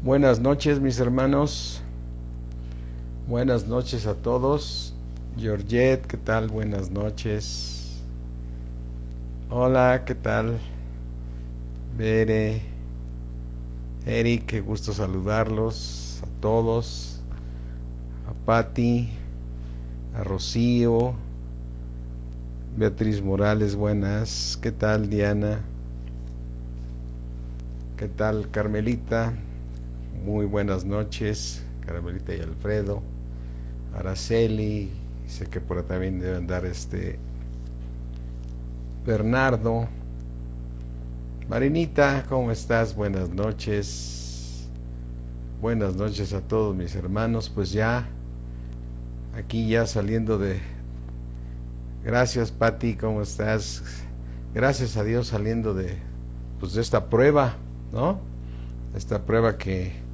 Buenas noches, mis hermanos. Buenas noches a todos. Georgette, ¿qué tal? Buenas noches. Hola, ¿qué tal? Bere, Eric, qué gusto saludarlos a todos. A Patti, a Rocío, Beatriz Morales, buenas. ¿Qué tal, Diana? ¿Qué tal, Carmelita? Muy buenas noches, Carmelita y Alfredo. Araceli, sé que por ahí también debe andar Bernardo. Marinita, ¿cómo estás? Buenas noches. Buenas noches a todos mis hermanos. Pues ya, aquí ya saliendo de... Gracias, Patti, ¿cómo estás? Gracias a Dios saliendo de esta prueba, ¿no? Esta prueba que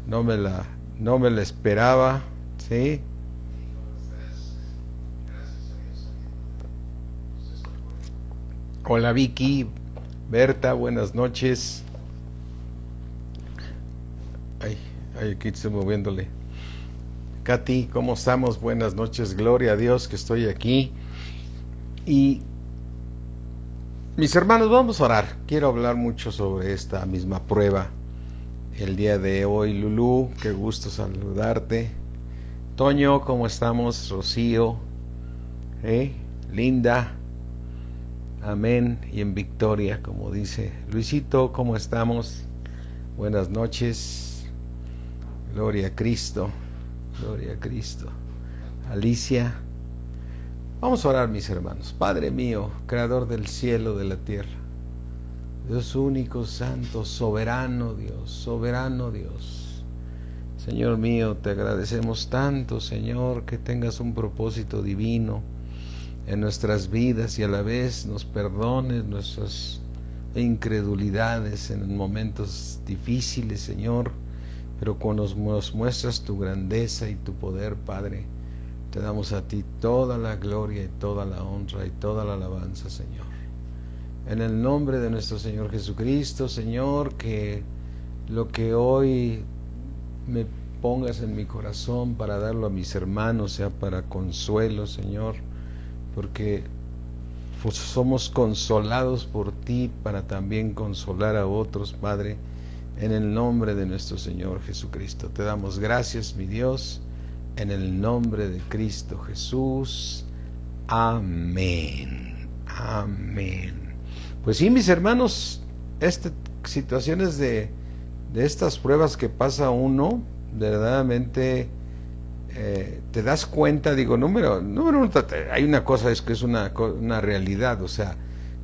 no me la esperaba, ¿sí? Hola Vicky, Berta, buenas noches. Ay, aquí estoy moviéndole. Katy, ¿cómo estamos? Buenas noches, gloria a Dios que estoy aquí. Y mis hermanos, vamos a orar. Quiero hablar mucho sobre esta misma prueba el día de hoy. Lulú, qué gusto saludarte. Toño, ¿cómo estamos? Rocío, Linda, amén, y en victoria, como dice. Luisito, ¿cómo estamos? Buenas noches. Gloria a Cristo, gloria a Cristo. Alicia, vamos a orar, mis hermanos. Padre mío, creador del cielo, de la tierra, Dios único, santo, soberano Dios, soberano Dios. Señor mío, te agradecemos tanto, Señor, que tengas un propósito divino en nuestras vidas y a la vez nos perdones nuestras incredulidades en momentos difíciles, Señor, pero cuando nos muestras tu grandeza y tu poder, Padre, te damos a ti toda la gloria y toda la honra y toda la alabanza, Señor. En el nombre de nuestro Señor Jesucristo, Señor, que lo que hoy me pongas en mi corazón para darlo a mis hermanos sea para consuelo, Señor, porque somos consolados por ti para también consolar a otros, Padre, en el nombre de nuestro Señor Jesucristo. Te damos gracias, mi Dios, en el nombre de Cristo Jesús. Amén. Amén. Pues sí, mis hermanos, situaciones de estas pruebas que pasa uno, verdaderamente te das cuenta, digo, número uno, hay una cosa, es que es una realidad, o sea,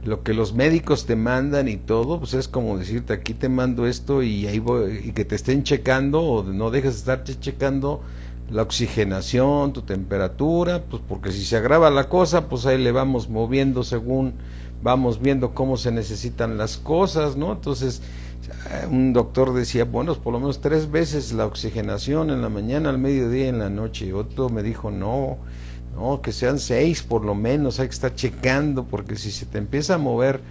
lo que los médicos te mandan y todo, pues es como decirte, aquí te mando esto y ahí voy, y que te estén checando, o no dejes de estarte checando la oxigenación, tu temperatura, pues porque si se agrava la cosa, pues ahí le vamos moviendo según vamos viendo cómo se necesitan las cosas, ¿no? Entonces, un doctor decía, bueno, por lo menos 3 veces la oxigenación, en la mañana, al mediodía y en la noche. Y otro me dijo, no, que sean 6 por lo menos, hay que estar checando, porque si se te empieza a mover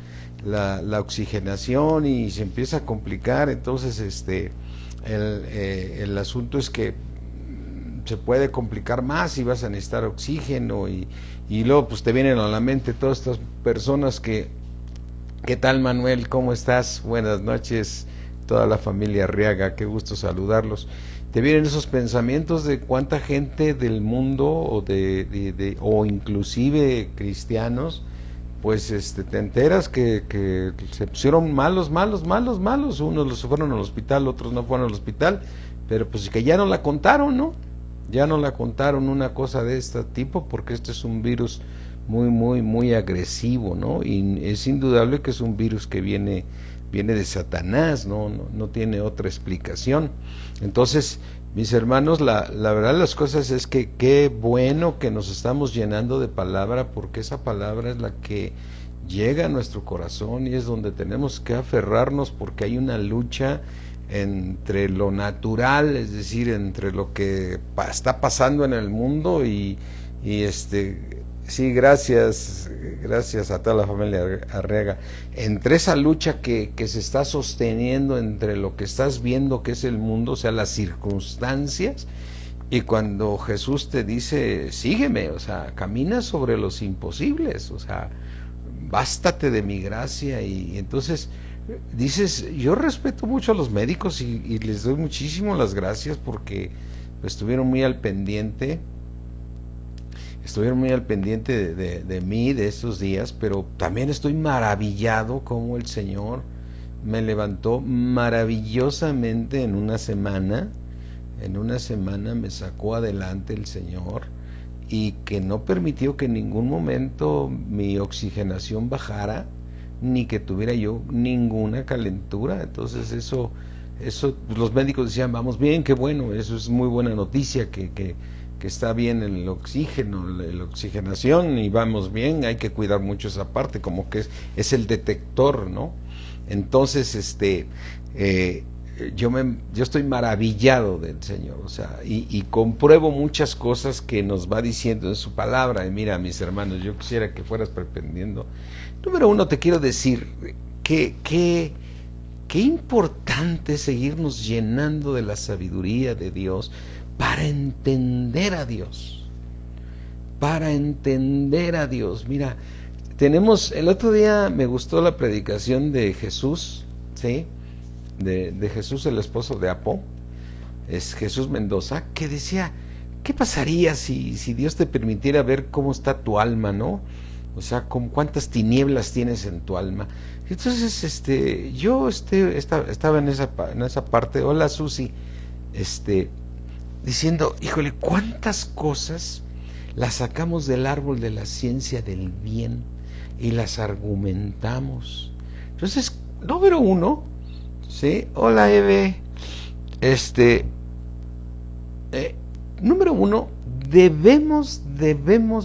la oxigenación y se empieza a complicar, entonces el asunto es que se puede complicar más y vas a necesitar oxígeno y luego pues te vienen a la mente todas estas personas que... ¿Qué tal, Manuel? ¿Cómo estás? Buenas noches, toda la familia Arriaga, qué gusto saludarlos. Te vienen esos pensamientos de cuánta gente del mundo o inclusive cristianos, pues te enteras que se pusieron malos, unos los fueron al hospital, otros no fueron al hospital, pero pues que ya no la contaron, ¿no? Ya no la contaron una cosa de este tipo, porque este es un virus muy agresivo, ¿no? Y es indudable que es un virus que viene de Satanás, no tiene otra explicación. Entonces, mis hermanos, la verdad de las cosas es que qué bueno que nos estamos llenando de palabra, porque esa palabra es la que llega a nuestro corazón y es donde tenemos que aferrarnos, porque hay una lucha entre lo natural, es decir, entre lo que está pasando en el mundo y Sí, gracias, gracias a toda la familia Arriaga. Entre esa lucha que se está sosteniendo entre lo que estás viendo que es el mundo, o sea, las circunstancias, y cuando Jesús te dice, sígueme, o sea, camina sobre los imposibles, o sea, bástate de mi gracia, y entonces dices, yo respeto mucho a los médicos y les doy muchísimo las gracias porque estuvieron muy al pendiente de mí, de estos días, pero también estoy maravillado como el Señor me levantó maravillosamente en una semana me sacó adelante el Señor y que no permitió que en ningún momento mi oxigenación bajara, ni que tuviera yo ninguna calentura. Entonces eso los médicos decían, vamos bien, qué bueno, eso es muy buena noticia, que está bien el oxígeno, la oxigenación, y vamos bien, hay que cuidar mucho esa parte, como que es el detector, ¿no? Entonces, yo estoy maravillado del Señor, o sea, y compruebo muchas cosas que nos va diciendo en su palabra. Y mira, mis hermanos, yo quisiera que fueras pretendiendo. Número uno, te quiero decir que qué importante es seguirnos llenando de la sabiduría de Dios para entender a Dios. Para entender a Dios. Mira, el otro día me gustó la predicación de Jesús, ¿sí? De Jesús, el esposo de Apo, es Jesús Mendoza, que decía, ¿qué pasaría si Dios te permitiera ver cómo está tu alma, ¿no? O sea, cuántas tinieblas tienes en tu alma. Entonces, yo estaba en esa parte, hola Susi, diciendo, híjole, cuántas cosas las sacamos del árbol de la ciencia del bien y las argumentamos. Entonces, número uno, ¿sí? Hola Eve, número uno, debemos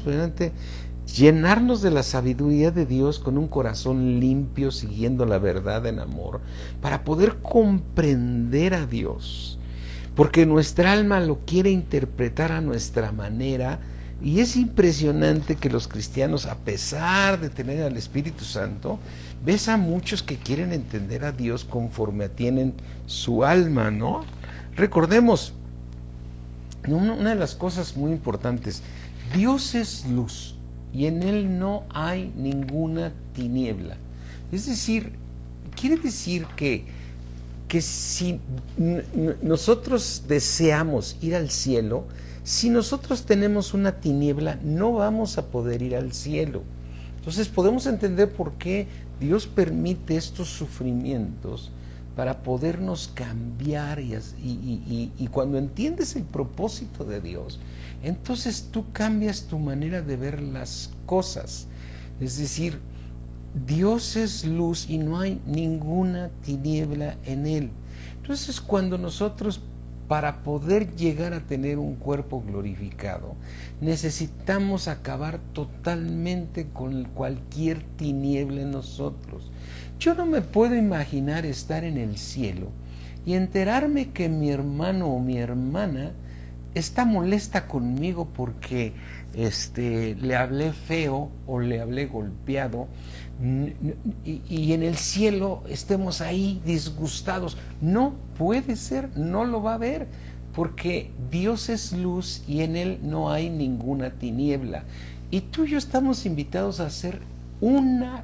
realmente llenarnos de la sabiduría de Dios con un corazón limpio, siguiendo la verdad en amor, para poder comprender a Dios, porque nuestra alma lo quiere interpretar a nuestra manera, y es impresionante que los cristianos, a pesar de tener al Espíritu Santo, ves a muchos que quieren entender a Dios conforme tienen su alma, ¿no? Recordemos, una de las cosas muy importantes, Dios es luz y en Él no hay ninguna tiniebla. Es decir, quiere decir que si nosotros deseamos ir al cielo, si nosotros tenemos una tiniebla, no vamos a poder ir al cielo. Entonces podemos entender por qué Dios permite estos sufrimientos, para podernos cambiar, y cuando entiendes el propósito de Dios, entonces tú cambias tu manera de ver las cosas. Es decir, Dios es luz y no hay ninguna tiniebla en Él. Entonces, cuando nosotros, para poder llegar a tener un cuerpo glorificado, necesitamos acabar totalmente con cualquier tiniebla en nosotros. Yo no me puedo imaginar estar en el cielo y enterarme que mi hermano o mi hermana está molesta conmigo porque le hablé feo o le hablé golpeado, y en el cielo estemos ahí disgustados. No puede ser, no lo va a ver, porque Dios es luz y en Él no hay ninguna tiniebla. Y tú y yo estamos invitados a ser una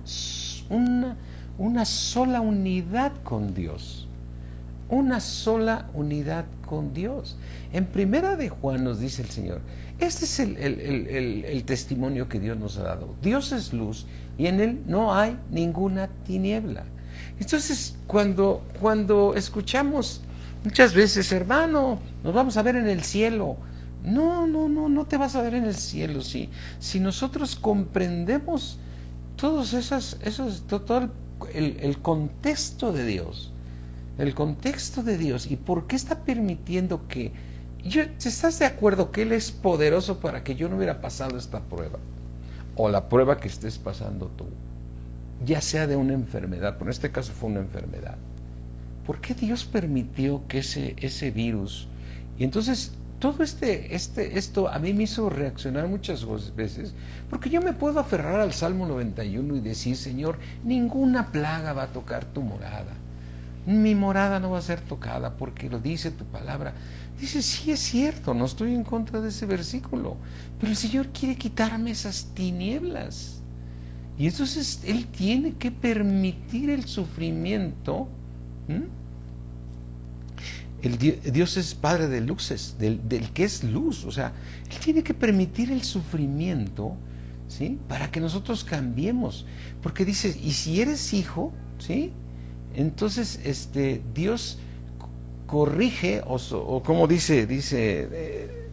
sola unidad con Dios. Una sola unidad con Dios. En Primera de Juan nos dice el Señor, este es el testimonio que Dios nos ha dado. Dios es luz y en Él no hay ninguna tiniebla. Entonces, cuando escuchamos muchas veces, hermano, nos vamos a ver en el cielo. No te vas a ver en el cielo. Si nosotros comprendemos todo el contexto de Dios, y por qué está permitiendo que ¿estás de acuerdo que Él es poderoso para que yo no hubiera pasado esta prueba? O la prueba que estés pasando tú, ya sea de una enfermedad, pero en este caso fue una enfermedad. ¿Por qué Dios permitió que ese virus? Y entonces todo esto a mí me hizo reaccionar muchas veces, porque yo me puedo aferrar al Salmo 91 y decir, Señor, ninguna plaga va a tocar tu morada. Mi morada no va a ser tocada porque lo dice tu palabra. Dice, sí es cierto, no estoy en contra de ese versículo, pero el Señor quiere quitarme esas tinieblas. Y entonces Él tiene que permitir el sufrimiento. Dios es Padre de luces, del que es luz. O sea, Él tiene que permitir el sufrimiento, ¿sí? Para que nosotros cambiemos. Porque dice, y si eres hijo, ¿sí? Entonces Dios corrige, o como dice,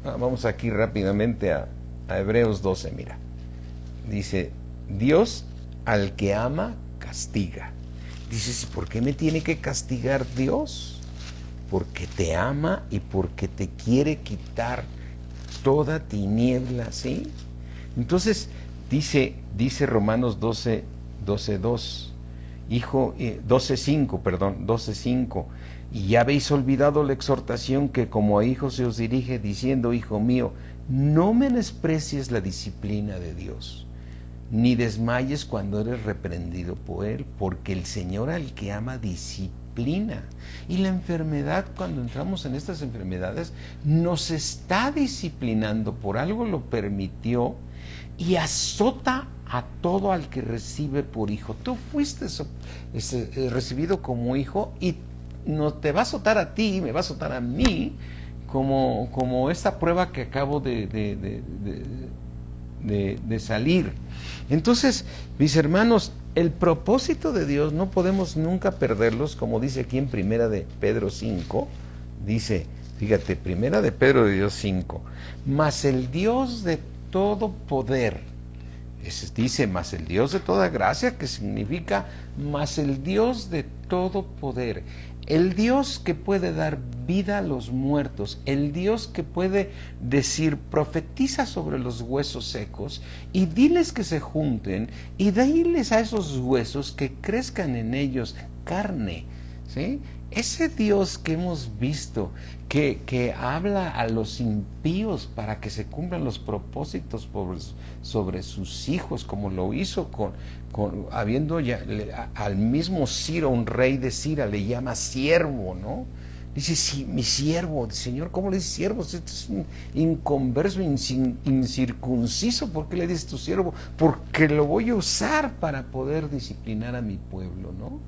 vamos aquí rápidamente a Hebreos 12, mira. Dice, Dios al que ama castiga. Dices, ¿por qué me tiene que castigar Dios? Porque te ama y porque te quiere quitar toda tiniebla, ¿sí? Entonces dice Romanos 12:2, hijo, 12:5, y ya habéis olvidado la exhortación que como a hijos se os dirige, diciendo, hijo mío, no menosprecies la disciplina de Dios, ni desmayes cuando eres reprendido por Él, porque el Señor al que ama disciplina. Y la enfermedad, cuando entramos en estas enfermedades, nos está disciplinando, por algo lo permitió, y azota a todo al que recibe por hijo. Tú fuiste recibido como hijo, y no te va a azotar a ti, me va a azotar a mí, como esta prueba que acabo de salir. Entonces, mis hermanos, el propósito de Dios no podemos nunca perderlos, como dice aquí en Primera de Pedro 5, dice, fíjate, Primera de Pedro de Dios 5, mas el Dios de todo poder, dice, mas el Dios de toda gracia, que significa, mas el Dios de todo poder, el Dios que puede dar vida a los muertos, el Dios que puede decir, profetiza sobre los huesos secos y diles que se junten y diles a esos huesos que crezcan en ellos carne, ¿sí? Ese Dios que hemos visto, que habla a los impíos para que se cumplan los propósitos sobre sus hijos, como lo hizo habiendo ya al mismo Ciro, un rey de Sira, le llama siervo, ¿no? Dice, sí, mi siervo. Señor, ¿cómo le dice siervo? Este es un inconverso, incircunciso. ¿Por qué le dices tu siervo? Porque lo voy a usar para poder disciplinar a mi pueblo, ¿no?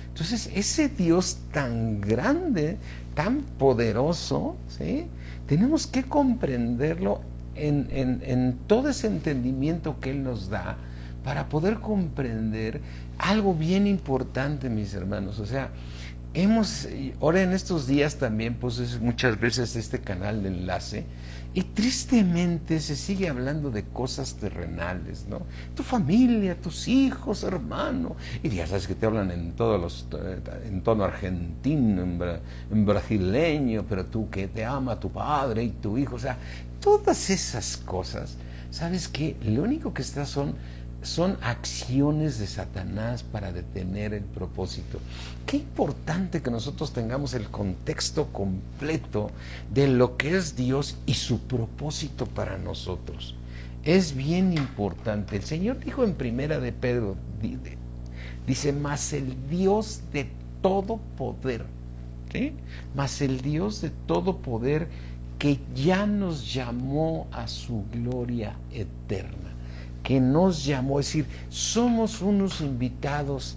Entonces, ese Dios tan grande, tan poderoso, ¿sí? Tenemos que comprenderlo en todo ese entendimiento que Él nos da, para poder comprender algo bien importante, mis hermanos. O sea, ahora en estos días también, pues muchas veces este canal de enlace, y tristemente se sigue hablando de cosas terrenales, ¿no? Tu familia, tus hijos, hermano, y ya sabes que te hablan en tono argentino, en brasileño, pero tú que te ama tu padre y tu hijo, o sea, todas esas cosas, ¿sabes qué? Lo único que son acciones de Satanás para detener el propósito. Qué importante que nosotros tengamos el contexto completo de lo que es Dios y su propósito para nosotros. Es bien importante. El Señor dijo en Primera de Pedro, dice, mas el Dios de todo poder, ¿sí? Mas el Dios de todo poder que ya nos llamó a su gloria eterna, que nos llamó, es decir, somos unos invitados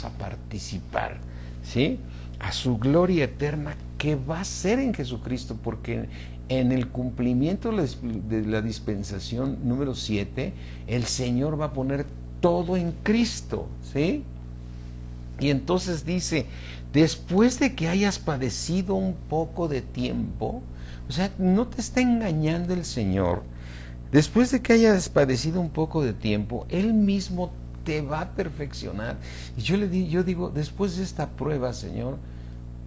a participar, ¿sí? A su gloria eterna que va a ser en Jesucristo, porque en el cumplimiento de la dispensación número 7, el Señor va a poner todo en Cristo, ¿sí? Y entonces dice, después de que hayas padecido un poco de tiempo, o sea, no te está engañando el Señor. Después de que hayas padecido un poco de tiempo, Él mismo te va a perfeccionar. Y yo digo, después de esta prueba, Señor,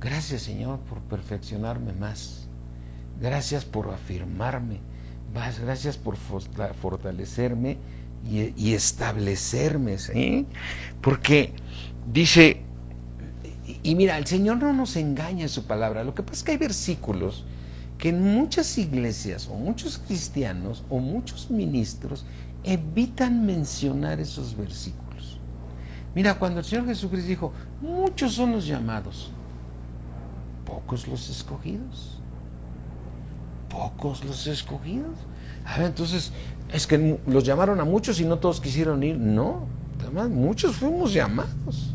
gracias, Señor, por perfeccionarme más. Gracias por afirmarme. Gracias por fortalecerme y establecerme, ¿sí? Porque dice, Y mira, el Señor no nos engaña en su palabra. Lo que pasa es que hay versículos que en muchas iglesias o muchos cristianos o muchos ministros evitan mencionar esos versículos. Mira, cuando el Señor Jesucristo dijo, muchos son los llamados, pocos los escogidos. Pocos los escogidos. A ver, entonces, es que los llamaron a muchos y no todos quisieron ir. No, además, muchos fuimos llamados.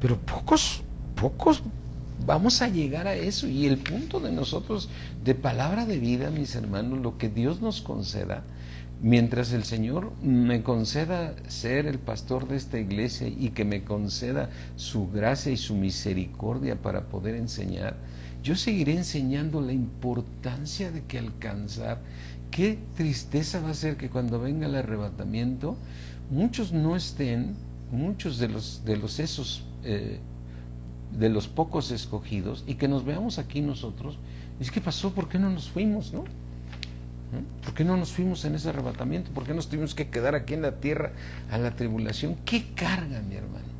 Pero pocos vamos a llegar a eso. Y el punto de nosotros, de palabra de vida, mis hermanos, lo que Dios nos conceda, mientras el Señor me conceda ser el pastor de esta iglesia y que me conceda su gracia y su misericordia para poder enseñar, yo seguiré enseñando la importancia de que alcanzar. Qué tristeza va a ser que cuando venga el arrebatamiento, muchos no estén, muchos de los pocos escogidos, y que nos veamos aquí nosotros. ¿Y qué pasó? ¿Por qué no nos fuimos, no? ¿Por qué no nos fuimos en ese arrebatamiento? ¿Por qué nos tuvimos que quedar aquí en la tierra a la tribulación? ¿Qué carga, mi hermano?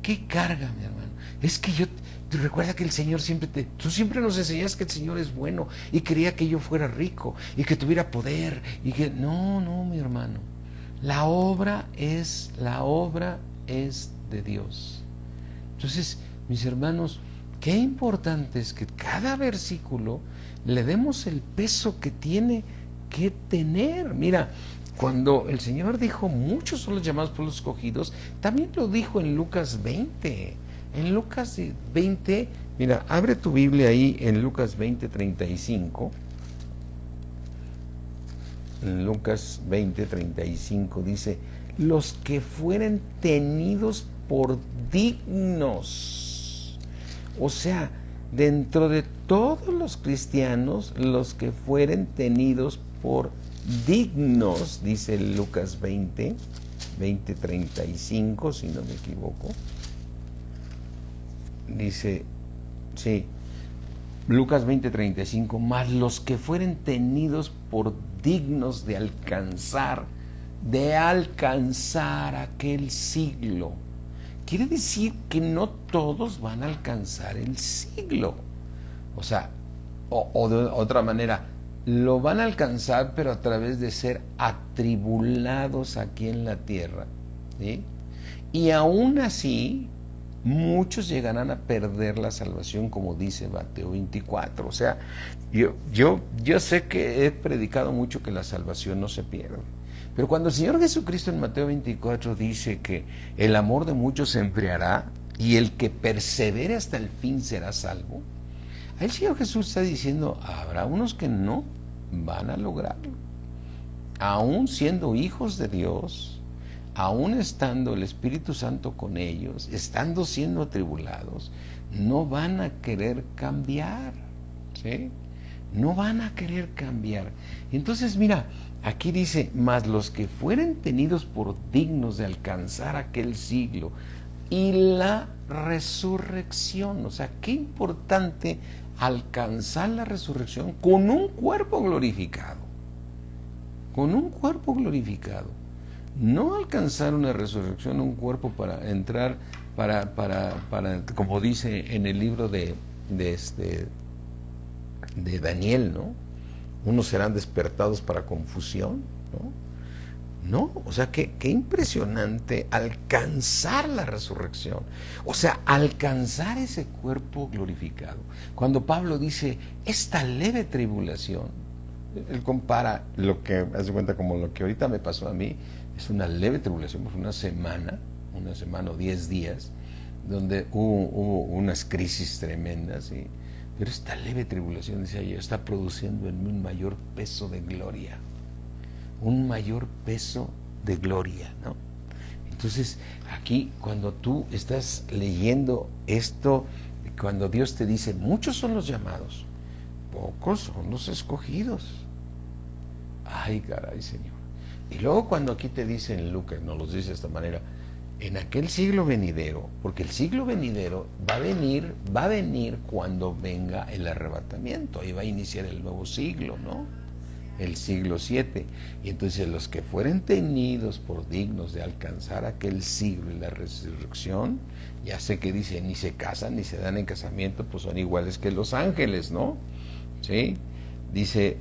¿Qué carga, mi hermano? Es que recuerda que el Señor tú siempre nos enseñas que el Señor es bueno y quería que yo fuera rico y que tuviera poder y que no, mi hermano. La obra es de Dios. Entonces, mis hermanos, qué importante es que cada versículo le demos el peso que tiene que tener. Mira, cuando el Señor dijo, muchos son los llamados por los escogidos, también lo dijo en Lucas 20. En Lucas 20, mira, abre tu Biblia ahí en Lucas 20:35. En Lucas 20:35 dice, los que fueren tenidos por dignos. O sea, dentro de todos los cristianos, los que fueren tenidos por dignos, dice Lucas 20:35, si no me equivoco. Dice, sí, Lucas 20:35, más los que fueren tenidos por dignos de alcanzar aquel siglo. Quiere decir que no todos van a alcanzar el siglo. O sea, o de otra manera, lo van a alcanzar, pero a través de ser atribulados aquí en la tierra, ¿sí? Y aún así, muchos llegarán a perder la salvación, como dice Mateo 24. O sea, yo sé que he predicado mucho que la salvación no se pierde. Pero cuando el Señor Jesucristo en Mateo 24 dice que el amor de muchos se enfriará y el que persevere hasta el fin será salvo, ahí el Señor Jesús está diciendo, habrá unos que no van a lograrlo. Aún siendo hijos de Dios, aún estando el Espíritu Santo con ellos, estando siendo atribulados, no van a querer cambiar, ¿sí? No van a querer cambiar. Entonces, mira, aquí dice, mas los que fueren tenidos por dignos de alcanzar aquel siglo y la resurrección. O sea, qué importante alcanzar la resurrección con un cuerpo glorificado. Con un cuerpo glorificado. No alcanzar una resurrección, un cuerpo para entrar, para como dice en el libro de Daniel, ¿no? Unos serán despertados para confusión, ¿no? O sea, qué impresionante alcanzar la resurrección. O sea, alcanzar ese cuerpo glorificado. Cuando Pablo dice, esta leve tribulación, él compara lo que, haz de cuenta, como lo que ahorita me pasó a mí, es una leve tribulación, pues una semana o 10 días, donde hubo unas crisis tremendas, pero esta leve tribulación, decía yo, está produciendo en mí un mayor peso de gloria. Un mayor peso de gloria, ¿no? Entonces, aquí, cuando tú estás leyendo esto, cuando Dios te dice, muchos son los llamados, pocos son los escogidos. Ay, caray, Señor. Y luego cuando aquí te dice en Lucas, nos los dice de esta manera, en aquel siglo venidero, porque el siglo venidero va a venir cuando venga el arrebatamiento, ahí va a iniciar el nuevo siglo, ¿no? el siglo 7. Y entonces los que fueren tenidos por dignos de alcanzar aquel siglo y la resurrección, ya sé que dice, ni se casan ni se dan en casamiento, pues son iguales que los ángeles, ¿no? ¿Sí? Dice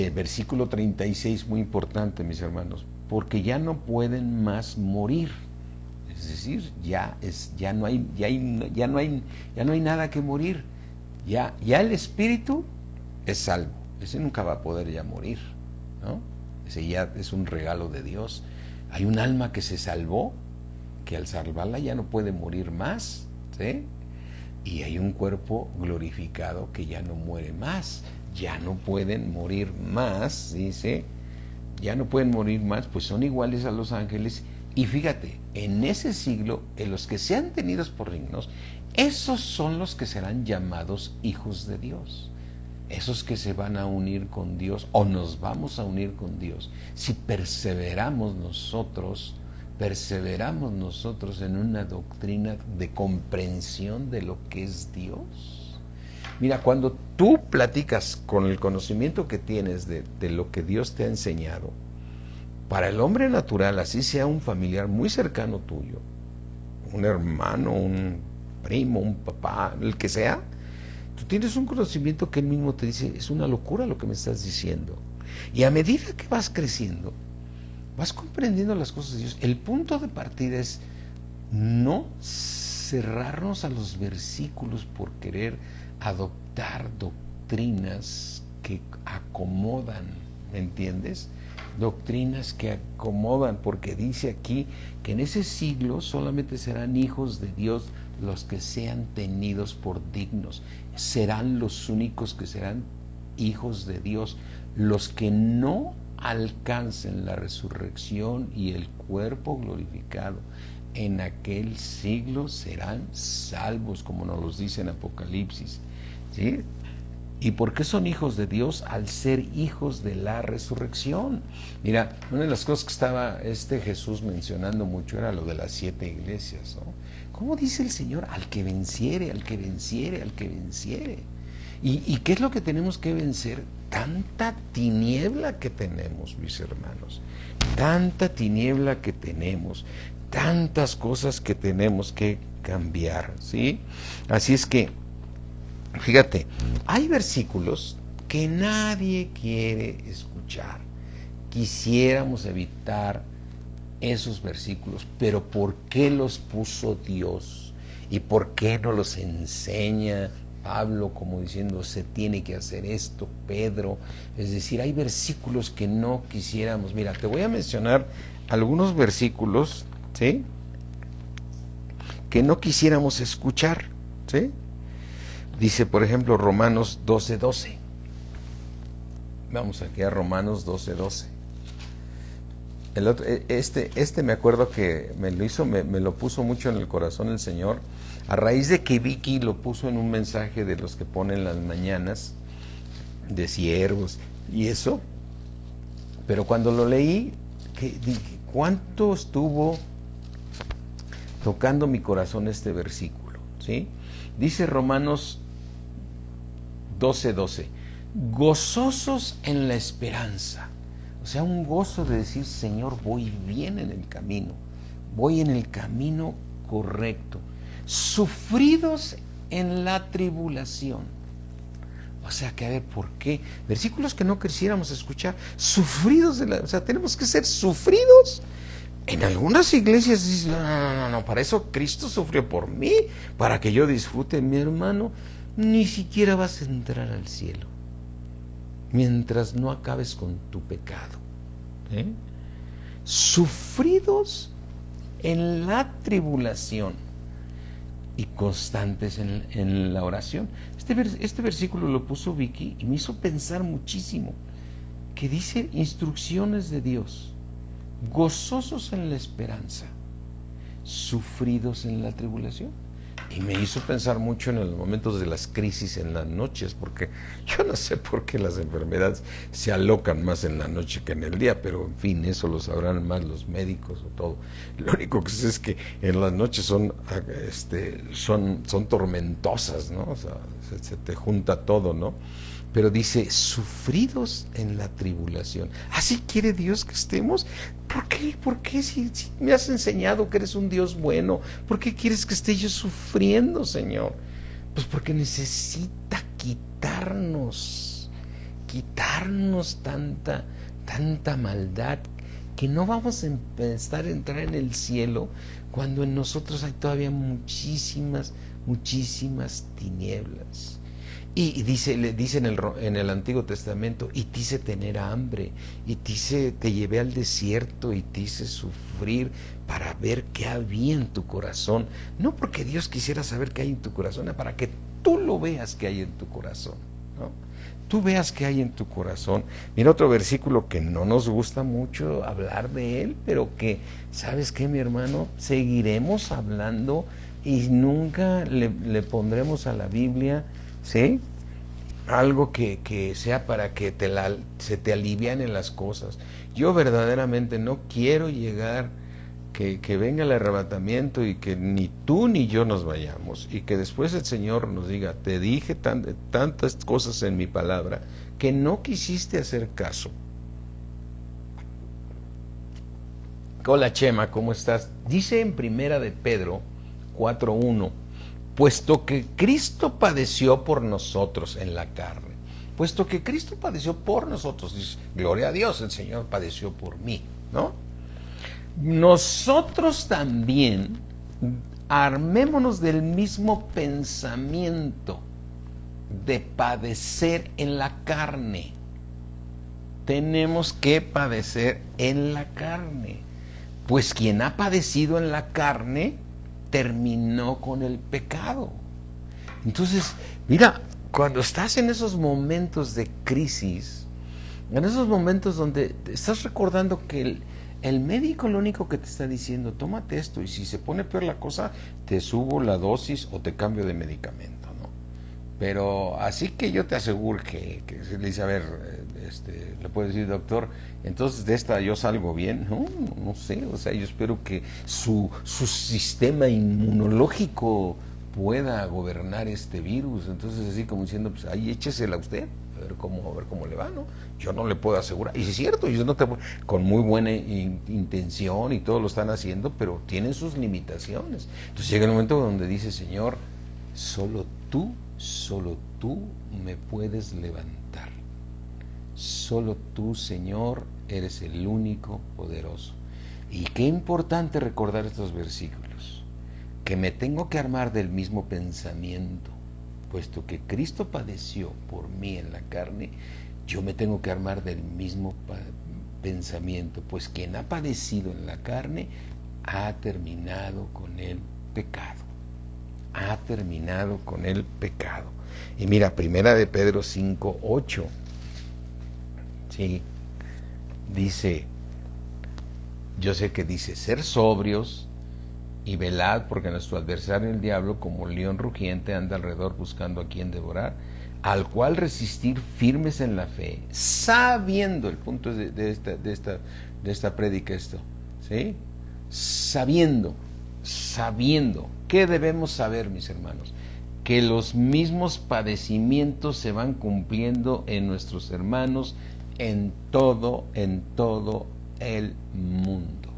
versículo 36, muy importante, mis hermanos, porque ya no pueden más morir. Es decir, ya no hay nada que morir. Ya el espíritu es salvo. Ese nunca va a poder ya morir, ¿no? Ese ya es un regalo de Dios. Hay un alma que se salvó, que al salvarla ya no puede morir más, ¿sí? Y hay un cuerpo glorificado que ya no muere más. Ya no pueden morir más, dice. Ya no pueden morir más, pues son iguales a los ángeles. Y fíjate, en ese siglo, en los que sean tenidos por dignos, esos son los que serán llamados hijos de Dios. Esos que se van a unir con Dios, o nos vamos a unir con Dios. Si perseveramos nosotros en una doctrina de comprensión de lo que es Dios. Mira, cuando tú platicas con el conocimiento que tienes de lo que Dios te ha enseñado, para el hombre natural, así sea un familiar muy cercano tuyo, un hermano, un primo, un papá, el que sea, tú tienes un conocimiento que él mismo te dice, es una locura lo que me estás diciendo. Y a medida que vas creciendo, vas comprendiendo las cosas de Dios. El punto de partida es no cerrarnos a los versículos por querer adoptar doctrinas que acomodan, ¿me entiendes? Doctrinas que acomodan, porque dice aquí que en ese siglo solamente serán hijos de Dios los que sean tenidos por dignos. Serán los únicos que serán hijos de Dios. Los que no alcancen la resurrección y el cuerpo glorificado en aquel siglo serán salvos, como nos los dice en Apocalipsis, ¿sí? ¿Y por qué son hijos de Dios? Al ser hijos de la resurrección. Mira, una de las cosas que estaba Jesús mencionando mucho era lo de las 7 iglesias, ¿no? ¿Cómo dice el Señor? Al que venciere, al que venciere, al que venciere. ¿Y qué es lo que tenemos que vencer? Tanta tiniebla que tenemos, mis hermanos. Tanta tiniebla que tenemos. Tantas cosas que tenemos que cambiar, ¿sí? Así es que, fíjate, hay versículos que nadie quiere escuchar. Quisiéramos evitar esos versículos, pero ¿por qué los puso Dios? ¿Y por qué no los enseña Pablo como diciendo se tiene que hacer esto, Pedro? Es decir, hay versículos que no quisiéramos. Mira, te voy a mencionar algunos versículos, ¿sí?, que no quisiéramos escuchar, ¿sí? Dice, por ejemplo, Romanos 12:12. Vamos aquí a Romanos 12:12. El otro, me acuerdo que me lo puso mucho en el corazón el Señor, a raíz de que Vicky lo puso en un mensaje de los que ponen las mañanas, de siervos y eso. Pero cuando lo leí, dije, ¿cuánto estuvo tocando mi corazón este versículo? ¿Sí? Dice Romanos 12:12, gozosos en la esperanza. O sea, un gozo de decir, Señor, voy bien en el camino, voy en el camino correcto. Sufridos en la tribulación. O sea, que a ver, ¿por qué? Versículos que no quisiéramos escuchar. Sufridos, o sea, tenemos que ser sufridos. En algunas iglesias dicen, no, para eso Cristo sufrió por mí, para que yo disfrute. Mi hermano, ni siquiera vas a entrar al cielo mientras no acabes con tu pecado. Sufridos en la tribulación y constantes en la oración. Este versículo lo puso Vicky y me hizo pensar muchísimo, que dice instrucciones de Dios, gozosos en la esperanza, sufridos en la tribulación. Y me hizo pensar mucho en los momentos de las crisis en las noches, porque yo no sé por qué las enfermedades se alocan más en la noche que en el día, pero en fin, eso lo sabrán más los médicos o todo. Lo único que sé es que en las noches son tormentosas, ¿no? O sea, se te junta todo, ¿no? pero dice, sufridos en la tribulación. ¿Así quiere Dios que estemos? ¿Por qué? ¿Por qué? Si me has enseñado que eres un Dios bueno, ¿por qué quieres que esté yo sufriendo, Señor? Pues porque necesita quitarnos tanta maldad, que no vamos a empezar a entrar en el cielo cuando en nosotros hay todavía muchísimas tinieblas. Y le dice en el Antiguo Testamento, y te hice tener hambre, y te llevé al desierto, y te hice sufrir para ver qué había en tu corazón. No porque Dios quisiera saber qué hay en tu corazón, para que tú lo veas que hay en tu corazón, ¿no? Tú veas qué hay en tu corazón. Mira otro versículo que no nos gusta mucho hablar de él, pero que, ¿sabes qué, mi hermano? Seguiremos hablando y nunca le pondremos a la Biblia, ¿sí?, algo que sea para que se te alivianen las cosas. Yo verdaderamente no quiero llegar, que venga el arrebatamiento y que ni tú ni yo nos vayamos, y que después el Señor nos diga, te dije tantas cosas en mi palabra que no quisiste hacer caso. Hola Chema, ¿cómo estás? Dice en Primera de Pedro 4:1, puesto que Cristo padeció por nosotros en la carne. Puesto que Cristo padeció por nosotros, dice, gloria a Dios, el Señor padeció por mí, ¿no? Nosotros también armémonos del mismo pensamiento de padecer en la carne. Tenemos que padecer en la carne, pues quien ha padecido en la carne terminó con el pecado. Entonces, mira, cuando estás en esos momentos de crisis, en esos momentos donde estás recordando que el médico lo único que te está diciendo, tómate esto, y si se pone peor la cosa, te subo la dosis o te cambio de medicamento, ¿no? Pero así que yo te aseguro que se le dice, a ver, le puedo decir, doctor, entonces de esta yo salgo bien. No sé, o sea, yo espero que su sistema inmunológico pueda gobernar este virus. Entonces, así como diciendo, pues ahí échesela a usted, a ver cómo le va, ¿no? Yo no le puedo asegurar, y si es cierto, yo no con muy buena intención y todo lo están haciendo, pero tienen sus limitaciones. Entonces llega el momento donde dice, Señor, solo tú me puedes levantar. Solo tú, Señor, eres el único poderoso. Y qué importante recordar estos versículos, que me tengo que armar del mismo pensamiento, puesto que Cristo padeció por mí en la carne, yo me tengo que armar del mismo pensamiento, pues quien ha padecido en la carne ha terminado con el pecado. Ha terminado con el pecado. Y mira, Primera de Pedro 5:8, ¿sí? Dice, yo sé que dice, ser sobrios y velad, porque nuestro adversario el diablo, como león rugiente, anda alrededor buscando a quien devorar, al cual resistir firmes en la fe, sabiendo, el punto de esta prédica esto, ¿sí? Sabiendo, ¿qué debemos saber, mis hermanos? Que los mismos padecimientos se van cumpliendo en nuestros hermanos en todo el mundo,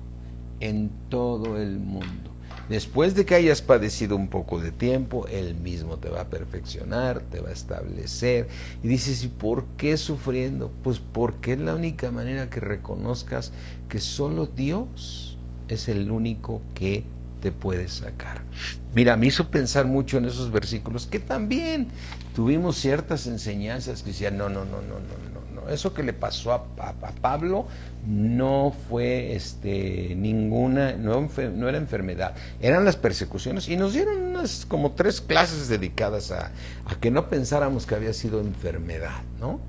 en todo el mundo. Después de que hayas padecido un poco de tiempo, Él mismo te va a perfeccionar, te va a establecer. Y dices, ¿y por qué sufriendo? Pues porque es la única manera que reconozcas que solo Dios es el único que te puede sacar. Mira, me hizo pensar mucho en esos versículos, que también tuvimos ciertas enseñanzas que decían, no, eso que le pasó a Pablo no fue no era enfermedad, eran las persecuciones, y nos dieron unas como 3 clases dedicadas a que no pensáramos que había sido enfermedad, ¿no?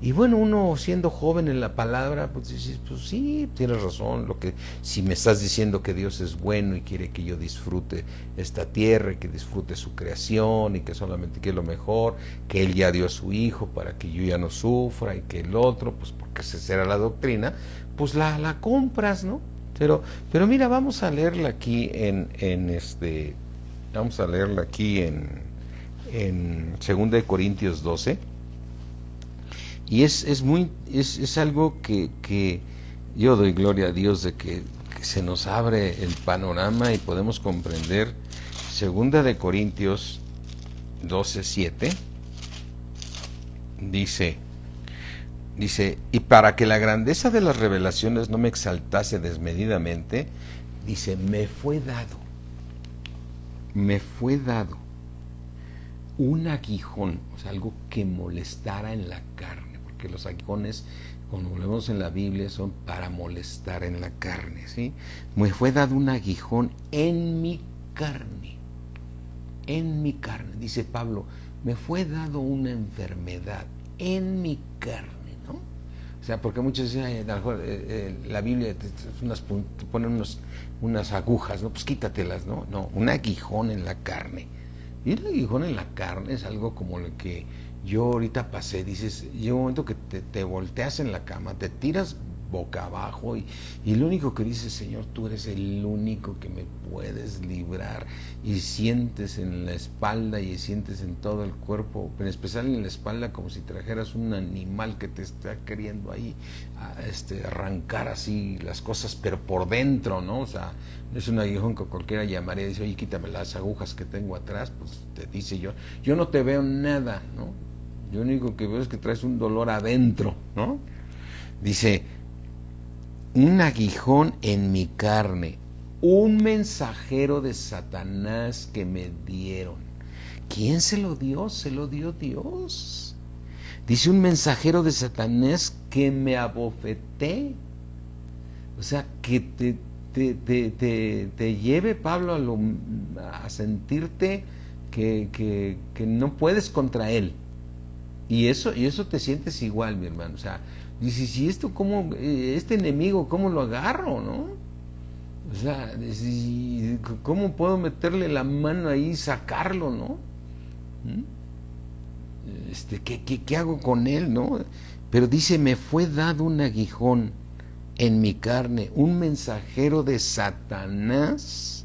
Y bueno, uno siendo joven en la palabra, pues dices, pues sí, tienes razón, si me estás diciendo que Dios es bueno y quiere que yo disfrute esta tierra y que disfrute su creación y que solamente quiere lo mejor, que Él ya dio a su Hijo para que yo ya no sufra y que el otro, pues porque esa era la doctrina, pues la compras, ¿no? Pero mira, vamos a leerla aquí vamos a leerla aquí en 2 Corintios 12. Y es algo que yo doy gloria a Dios de que se nos abre el panorama y podemos comprender. 2 Corintios 12:7 dice, y para que la grandeza de las revelaciones no me exaltase desmedidamente, dice, me fue dado un aguijón, o sea, algo que molestara en la carne, porque los aguijones, cuando lo vemos en la Biblia, son para molestar en la carne, ¿sí? Me fue dado un aguijón en mi carne, dice Pablo, me fue dado una enfermedad en mi carne, ¿no? O sea, porque muchos dicen, a lo mejor la Biblia te pone unas agujas, ¿no? Pues quítatelas, ¿no? No, un aguijón en la carne. Y el aguijón en la carne es algo como lo que yo ahorita pasé. Dices, llega un momento que te volteas en la cama, te tiras boca abajo y lo único que dices, Señor, tú eres el único que me puedes librar, y sientes en la espalda y sientes en todo el cuerpo, en especial en la espalda, como si trajeras un animal que te está queriendo ahí arrancar así las cosas, pero por dentro, ¿no? O sea, no es un aguijón que cualquiera llamaría y dice, oye, quítame las agujas que tengo atrás. Pues te dice, yo no te veo nada, ¿no? Yo lo único que veo es que traes un dolor adentro, ¿no? Dice, un aguijón en mi carne, un mensajero de Satanás que me dieron. ¿Quién se lo dio? Se lo dio Dios. Dice, un mensajero de Satanás que me abofeté. O sea, que te lleve, Pablo, a sentirte que no puedes contra él. Y eso te sientes igual, mi hermano. O sea, dices, si esto, ¿cómo, este enemigo, cómo lo agarro, no? O sea, ¿cómo puedo meterle la mano ahí y sacarlo, no? ¿Qué hago con él, no? Pero dice, me fue dado un aguijón en mi carne, un mensajero de Satanás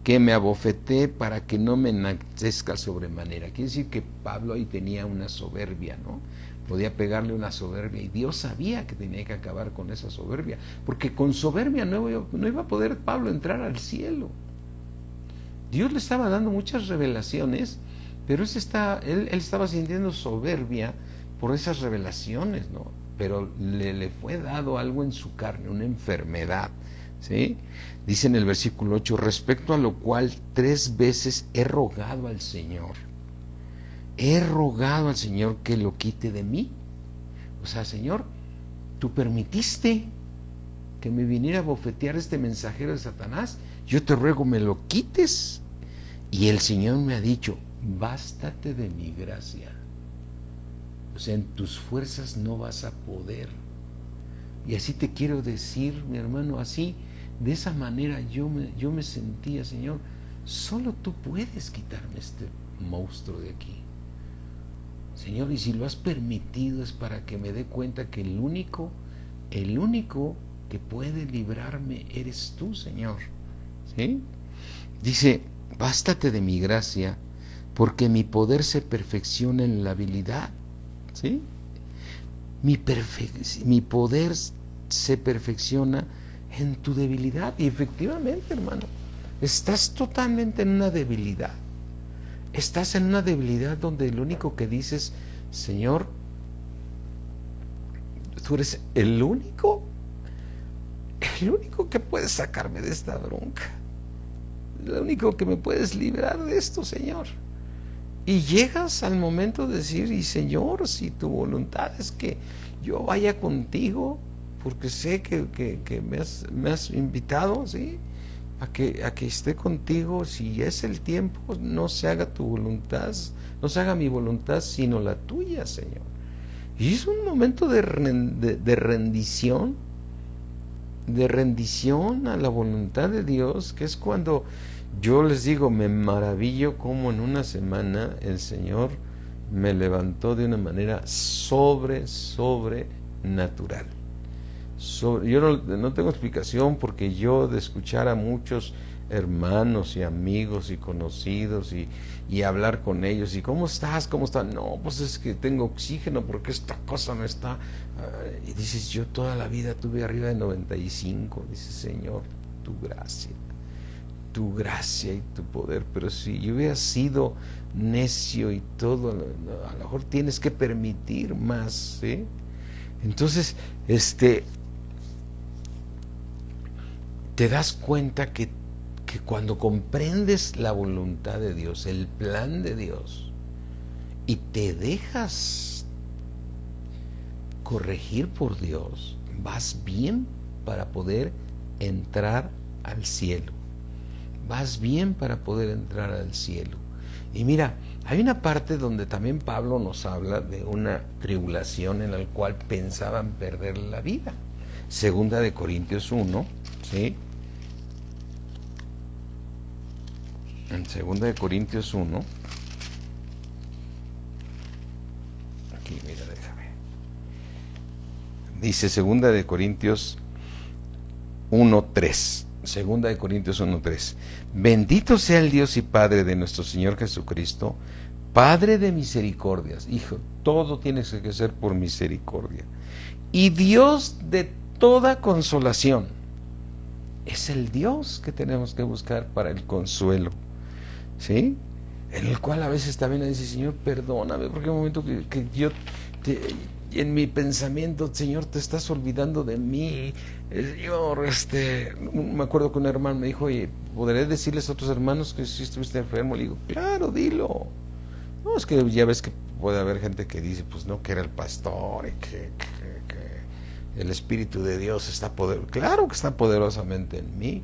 que me abofeté para que no me enaltezca sobremanera. Quiere decir que Pablo ahí tenía una soberbia, ¿no? Podía pegarle una soberbia, y Dios sabía que tenía que acabar con esa soberbia, porque con soberbia no iba a poder Pablo entrar al cielo. Dios le estaba dando muchas revelaciones, pero él estaba sintiendo soberbia por esas revelaciones, ¿no? Pero le fue dado algo en su carne, una enfermedad, ¿sí? Dice en el versículo 8, respecto a lo cual 3 veces he rogado al Señor que lo quite de mí. O sea, Señor, tú permitiste que me viniera a bofetear este mensajero de Satanás, yo te ruego me lo quites. Y el Señor me ha dicho, bástate de mi gracia. O sea, en tus fuerzas no vas a poder. Y así te quiero decir, mi hermano, así, de esa manera yo me sentía, Señor, solo tú puedes quitarme este monstruo de aquí. Señor, y si lo has permitido es para que me dé cuenta que el único que puede librarme eres tú, Señor. ¿Sí? Dice, bástate de mi gracia, porque mi poder se perfecciona en la habilidad. ¿Sí? Mi poder se perfecciona en tu debilidad. Y efectivamente, hermano, estás totalmente en una debilidad. Estás en una debilidad donde lo único que dices, Señor, tú eres el único que puedes sacarme de esta bronca, el único que me puedes librar de esto, Señor. Y llegas al momento de decir, y Señor, si tu voluntad es que yo vaya contigo, porque sé que me has invitado, ¿sí?, a que esté contigo, si es el tiempo, no se haga tu voluntad, no se haga mi voluntad, sino la tuya, Señor. Y es un momento de rendición a la voluntad de Dios, que es cuando yo les digo, me maravillo cómo en una semana el Señor me levantó de una manera sobrenatural. Yo no tengo explicación, porque yo de escuchar a muchos hermanos y amigos y conocidos y hablar con ellos y ¿cómo estás? ¿Cómo estás? No, pues es que tengo oxígeno porque esta cosa no está. Y dices, yo toda la vida tuve arriba de 95. Dices, Señor, tu gracia y tu poder. Pero si yo hubiera sido necio y todo, a lo mejor tienes que permitir más, ¿sí? Entonces, te das cuenta que cuando comprendes la voluntad de Dios, el plan de Dios, y te dejas corregir por Dios, vas bien para poder entrar al cielo. Vas bien para poder entrar al cielo. Y mira, hay una parte donde también Pablo nos habla de una tribulación en la cual pensaban perder la vida. Segunda de Corintios 1, ¿sí? En 2 de Corintios 1, aquí mira, déjame. Dice 2 de Corintios 1:3. 2 de Corintios 1:3. Bendito sea el Dios y Padre de nuestro Señor Jesucristo, Padre de misericordias. Hijo, todo tiene que ser por misericordia. Y Dios de toda consolación. Es el Dios que tenemos que buscar para el consuelo, ¿sí? En el cual a veces también dice, Señor, perdóname, porque hay un momento que yo en mi pensamiento, Señor, te estás olvidando de mí. Señor, me acuerdo que un hermano me dijo, oye, ¿podré decirles a otros hermanos que si estuviste enfermo? Le digo, claro, dilo. No, es que ya ves que puede haber gente que dice, pues no, que era el pastor y que el Espíritu de Dios está poderoso. Claro que está poderosamente en mí,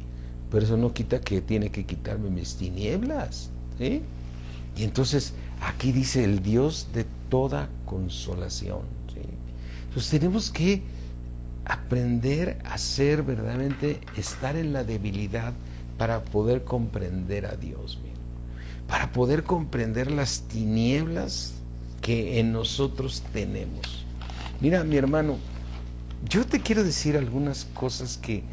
pero eso no quita que tiene que quitarme mis tinieblas, ¿sí? Y entonces aquí dice el Dios de toda consolación, ¿sí? Entonces tenemos que aprender a ser verdaderamente, estar en la debilidad para poder comprender a Dios, ¿sí? Para poder comprender las tinieblas que en nosotros tenemos. Mira, mi hermano, yo te quiero decir algunas cosas que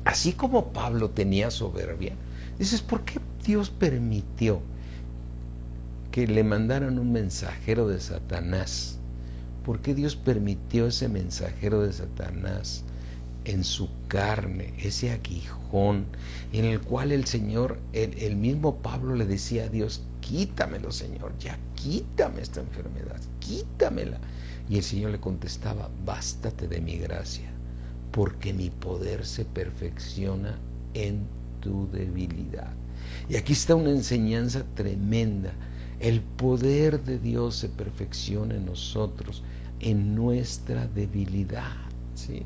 así como Pablo tenía soberbia, dices, ¿por qué Dios permitió que le mandaran un mensajero de Satanás? ¿Por qué Dios permitió ese mensajero de Satanás en su carne, ese aguijón, en el cual el Señor, el mismo Pablo le decía a Dios, quítamelo, Señor, ya quítame esta enfermedad, quítamela? Y el Señor le contestaba, bástate de mi gracia, porque mi poder se perfecciona en tu debilidad. Y aquí está una enseñanza tremenda. El poder de Dios se perfecciona en nosotros, en nuestra debilidad, ¿sí?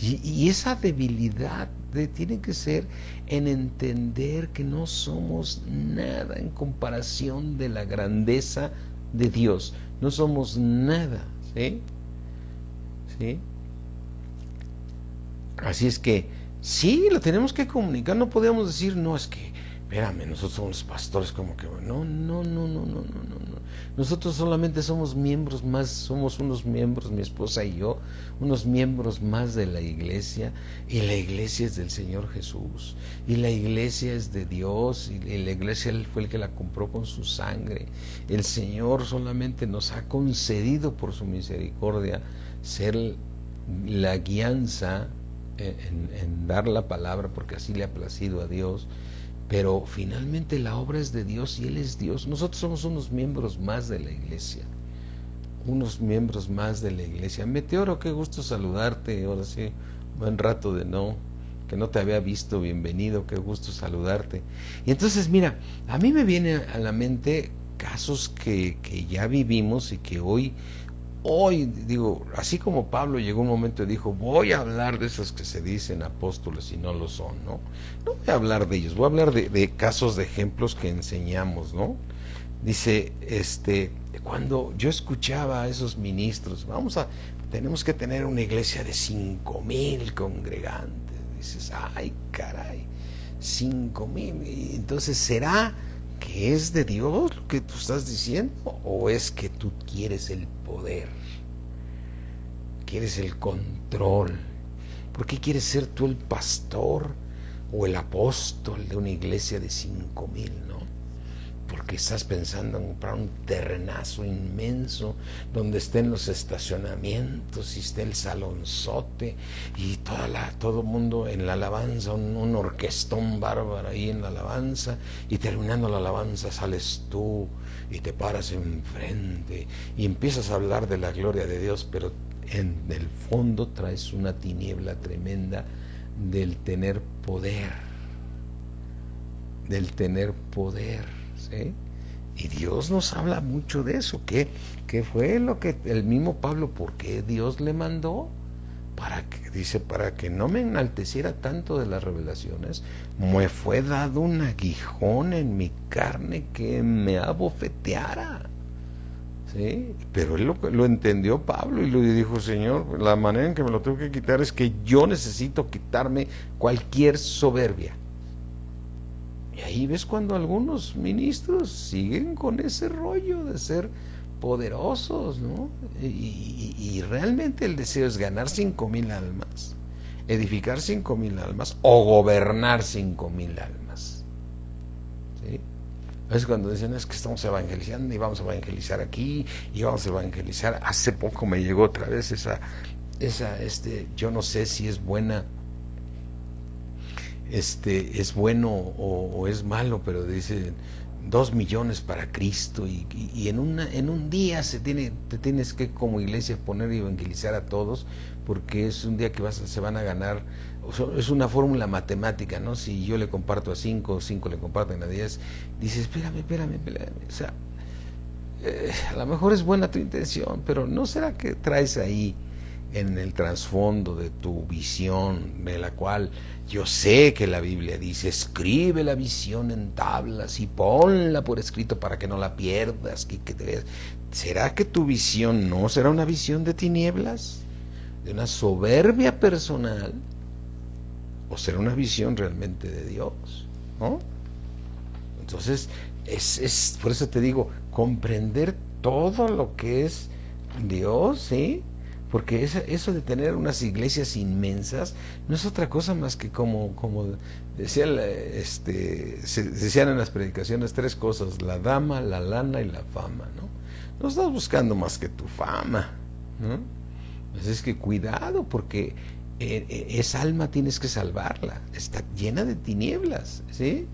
Y esa debilidad tiene que ser en entender que no somos nada en comparación de la grandeza de Dios. No somos nada, ¿sí? ¿Sí? Así es que sí, lo tenemos que comunicar. No podemos decir, no, es que espérame, nosotros somos los pastores, como que no. Nosotros solamente somos miembros más, somos unos miembros, mi esposa y yo, unos miembros más de la iglesia, y la iglesia es del Señor Jesús, y la iglesia es de Dios, y la iglesia Él fue el que la compró con su sangre. El Señor solamente nos ha concedido por su misericordia ser la guianza en dar la palabra, porque así le ha placido a Dios. Pero finalmente la obra es de Dios y Él es Dios. Nosotros somos unos miembros más de la iglesia. Unos miembros más de la iglesia. Meteoro, qué gusto saludarte. Ahora sí, buen rato que no te había visto. Bienvenido, qué gusto saludarte. Y entonces, mira, a mí me viene a la mente casos que ya vivimos y que hoy, digo, así como Pablo llegó un momento y dijo, voy a hablar de esos que se dicen apóstoles y no lo son, ¿no? No voy a hablar de ellos, voy a hablar de casos, de ejemplos que enseñamos, ¿no? Dice, cuando yo escuchaba a esos ministros, tenemos que tener una iglesia de 5,000 congregantes. Dices, ay, caray, 5,000. Entonces, ¿será que es de Dios lo que tú estás diciendo, o es que tú quieres el poder? quieres el control. ¿Por qué quieres ser tú el pastor o el apóstol de una iglesia de 5,000, no? Porque estás pensando en comprar un terrenazo inmenso donde estén los estacionamientos y esté el salonzote y todo el mundo en la alabanza, un orquestón bárbaro ahí en la alabanza, y terminando la alabanza sales tú y te paras enfrente y empiezas a hablar de la gloria de Dios, pero en el fondo traes una tiniebla tremenda del tener poder, ¿sí? Y Dios nos habla mucho de eso. ¿Qué fue lo que el mismo Pablo, por qué Dios le mandó? Para que no me enalteciera tanto de las revelaciones, me fue dado un aguijón en mi carne que me abofeteara. ¿Sí? Pero él lo entendió Pablo y le dijo: Señor, la manera en que me lo tengo que quitar es que yo necesito quitarme cualquier soberbia. Y ahí ves cuando algunos ministros siguen con ese rollo de ser poderosos, ¿no? Y realmente el deseo es ganar 5,000 almas, edificar 5,000 almas o gobernar 5,000 almas. ¿Sí? Es cuando dicen: es que estamos evangelizando y vamos a evangelizar aquí y vamos a evangelizar. Hace poco me llegó otra vez yo no sé si es buena, es bueno o es malo, pero dicen 2 millones para Cristo y en un día te tienes que como iglesia poner y evangelizar a todos, porque es un día que se van a ganar. Es una fórmula matemática, ¿no? Si yo le comparto a 5 le comparten a 10, dices: espérame. O sea, a lo mejor es buena tu intención, pero ¿no será que traes ahí en el trasfondo de tu visión, de la cual yo sé que la Biblia dice: escribe la visión en tablas y ponla por escrito para que no la pierdas, que te veas? ¿Será que tu visión no será una visión de tinieblas, de una soberbia personal, o será una visión realmente de Dios, ¿no? Entonces es por eso te digo, comprender todo lo que es Dios, ¿sí? Porque eso de tener unas iglesias inmensas no es otra cosa más que como decía, se decían en las predicaciones 3 cosas: la dama, la lana y la fama, ¿no? No estás buscando más que tu fama, ¿no? Pues es que cuidado, porque esa alma tienes que salvarla, está llena de tinieblas, ¿sí?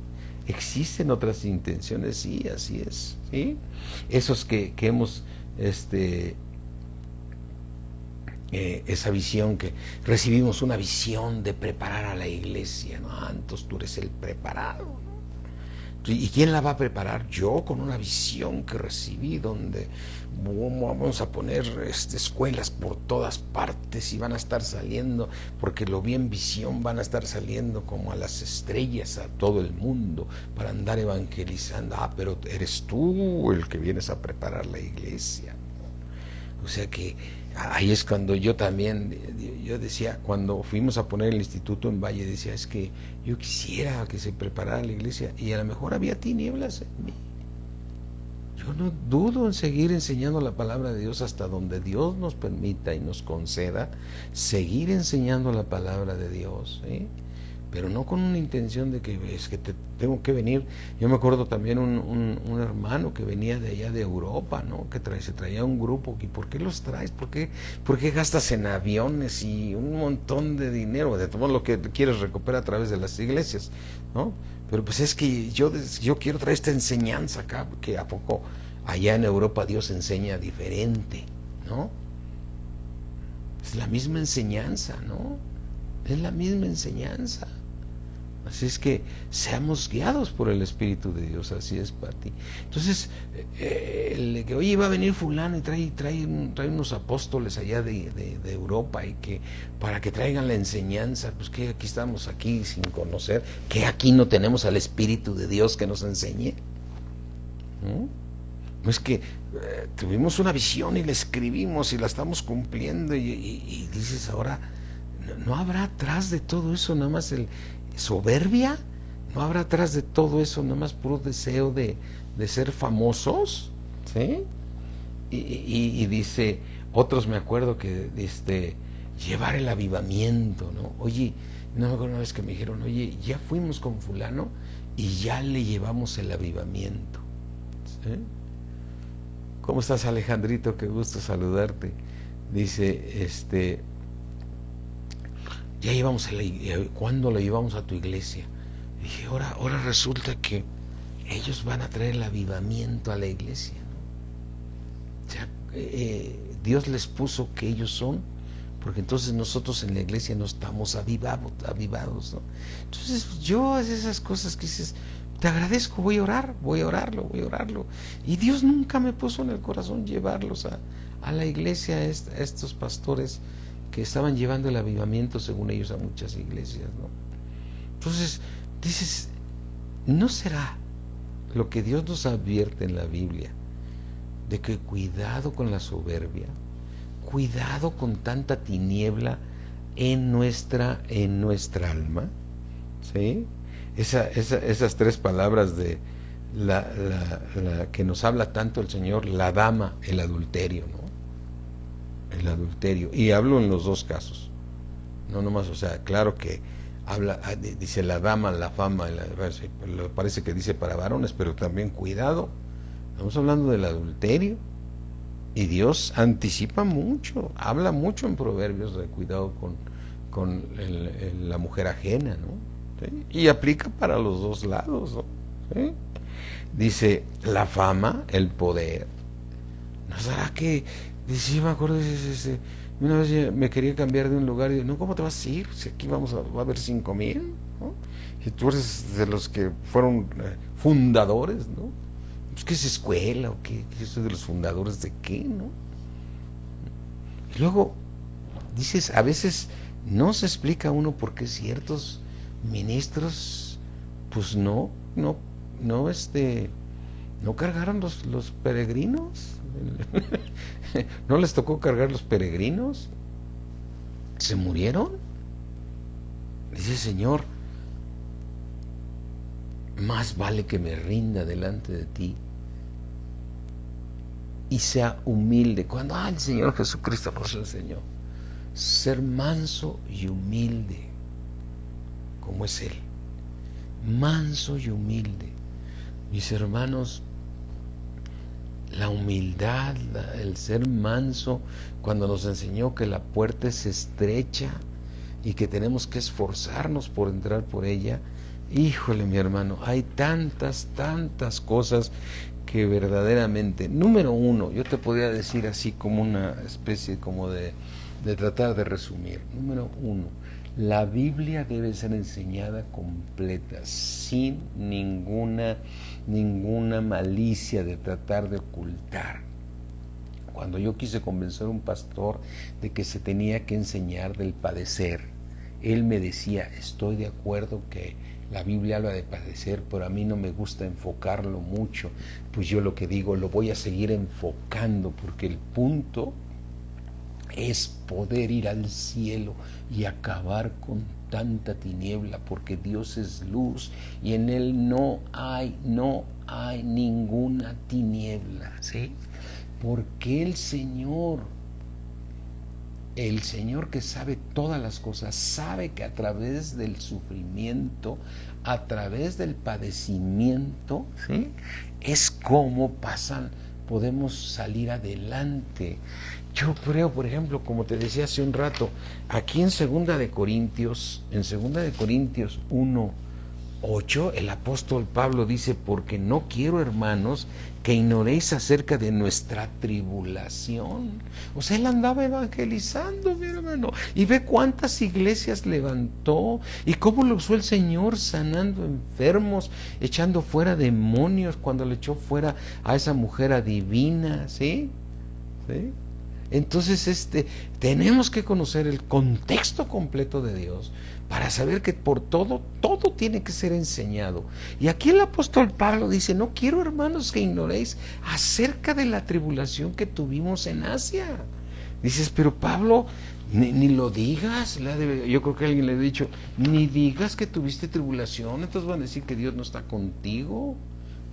Existen otras intenciones, sí, así es, ¿sí? Esos que hemos esa visión, que recibimos una visión de preparar a la iglesia, ¿no? Entonces tú eres el preparado, ¿no? ¿Y quién la va a preparar? Yo, con una visión que recibí, donde vamos a poner escuelas por todas partes y van a estar saliendo, porque lo vi en visión, van a estar saliendo como a las estrellas a todo el mundo para andar evangelizando. Pero eres tú el que vienes a preparar la iglesia, ¿no? O sea que ahí es cuando yo decía, cuando fuimos a poner el instituto en Valle, decía: es que yo quisiera que se preparara la iglesia, y a lo mejor había tinieblas en mí. Yo no dudo en seguir enseñando la palabra de Dios hasta donde Dios nos permita y nos conceda seguir enseñando la palabra de Dios, ¿sí? Pero no con una intención de que es que tengo que venir. Yo me acuerdo también un hermano que venía de allá de Europa, ¿no? Que se traía un grupo. ¿Y por qué los traes? ¿Por qué gastas en aviones y un montón de dinero? De todo lo que quieres recuperar a través de las iglesias, ¿no? Pero pues es que yo quiero traer esta enseñanza acá, que a poco allá en Europa Dios enseña diferente, ¿no? Es la misma enseñanza, ¿no? Es la misma enseñanza. Así es que seamos guiados por el Espíritu de Dios, así es, Pati. Entonces, que oye, va a venir fulano y trae unos apóstoles allá de Europa, y que para que traigan la enseñanza, pues que aquí estamos aquí sin conocer, que aquí no tenemos al Espíritu de Dios que nos enseñe, ¿no? No es que tuvimos una visión y la escribimos y la estamos cumpliendo, y dices ahora, ¿no habrá atrás de todo eso nada más soberbia? ¿No habrá atrás de todo eso nada más puro deseo de ser famosos? ¿Sí? y dice, otros me acuerdo que llevar el avivamiento, ¿no? Oye, no me acuerdo una vez que me dijeron, oye, ya fuimos con fulano y ya le llevamos el avivamiento. ¿Sí? ¿Cómo estás, Alejandrito? Qué gusto saludarte. Dice, ya llevamos ¿cuándo lo llevamos a tu iglesia? Dije, ahora resulta que ellos van a traer el avivamiento a la iglesia, ¿no? O sea, Dios les puso que ellos son, porque entonces nosotros en la iglesia no estamos avivados, ¿no? Entonces yo esas cosas que dices, te agradezco, voy a orarlo. Y Dios nunca me puso en el corazón llevarlos a la iglesia, a estos pastores que estaban llevando el avivamiento, según ellos, a muchas iglesias, ¿no? Entonces dices, ¿no será lo que Dios nos advierte en la Biblia, de que cuidado con la soberbia, cuidado con tanta tiniebla en nuestra alma? ¿Sí? Esas tres palabras de la que nos habla tanto el Señor, la dama, el adulterio, ¿no? El adulterio, y hablo en los dos casos, no nomás, o sea, claro que habla, dice la dama, la fama, parece que dice para varones, pero también cuidado, estamos hablando del adulterio, y Dios anticipa mucho, habla mucho en Proverbios de cuidado con la mujer ajena, ¿no? ¿Sí? Y aplica para los dos lados, ¿no? ¿Sí? Dice la fama, el poder. ¿No será que, dice, me acuerdo, una vez me quería cambiar de un lugar y digo, no, ¿cómo te vas a ir? Si aquí va a haber 5,000, ¿no? Y tú eres de los que fueron fundadores, ¿no? Pues, ¿qué es escuela? ¿O qué? Yo soy de los fundadores de qué, ¿no? Y luego dices, a veces no se explica uno por qué ciertos ministros, pues no cargaron los peregrinos. ¿No les tocó cargar los peregrinos? ¿Se murieron? Dice, Señor, más vale que me rinda delante de ti y sea humilde. Cuando el Señor Jesucristo nos enseñó ser manso y humilde, como es Él, manso y humilde. Mis hermanos, la humildad, el ser manso, cuando nos enseñó que la puerta es estrecha y que tenemos que esforzarnos por entrar por ella, híjole, mi hermano, hay tantas cosas que verdaderamente, número uno, yo te podría decir así como una especie como de tratar de resumir. Número uno, la Biblia debe ser enseñada completa, sin ninguna malicia de tratar de ocultar. Cuando yo quise convencer a un pastor de que se tenía que enseñar del padecer, él me decía, estoy de acuerdo que la Biblia habla de padecer, pero a mí no me gusta enfocarlo mucho. Pues yo lo que digo, lo voy a seguir enfocando, porque el punto es poder ir al cielo y acabar con tanta tiniebla, porque Dios es luz y en Él no hay ninguna tiniebla, ¿sí? Porque el Señor que sabe todas las cosas, sabe que a través del sufrimiento, a través del padecimiento, ¿sí?, es como podemos salir adelante. Yo creo, por ejemplo, como te decía hace un rato, aquí en 2 de Corintios 1:8, el apóstol Pablo dice, porque no quiero, hermanos, que ignoréis acerca de nuestra tribulación. O sea, él andaba evangelizando, mi hermano, y ve cuántas iglesias levantó y cómo lo usó el Señor sanando enfermos, echando fuera demonios, cuando le echó fuera a esa mujer adivina, ¿sí? ¿Sí? Entonces tenemos que conocer el contexto completo de Dios para saber que por todo tiene que ser enseñado. Y aquí el apóstol Pablo dice, no quiero, hermanos, que ignoréis acerca de la tribulación que tuvimos en Asia. Dices, pero Pablo, ni lo digas. Yo creo que alguien le ha dicho, ni digas que tuviste tribulación, entonces van a decir que Dios no está contigo.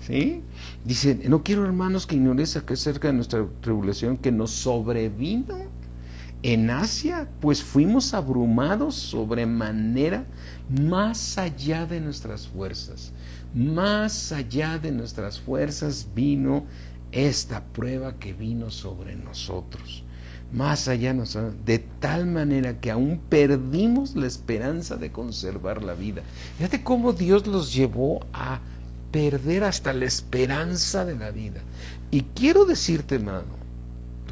¿Sí? Dice, no quiero, hermanos, que ignoréis acerca de nuestra tribulación que nos sobrevino en Asia, pues fuimos abrumados sobremanera, más allá de nuestras fuerzas. Más allá de nuestras fuerzas vino esta prueba que vino sobre nosotros. Más allá, de tal manera que aún perdimos la esperanza de conservar la vida. Fíjate cómo Dios los llevó a perder hasta la esperanza de la vida. Y quiero decirte, hermano,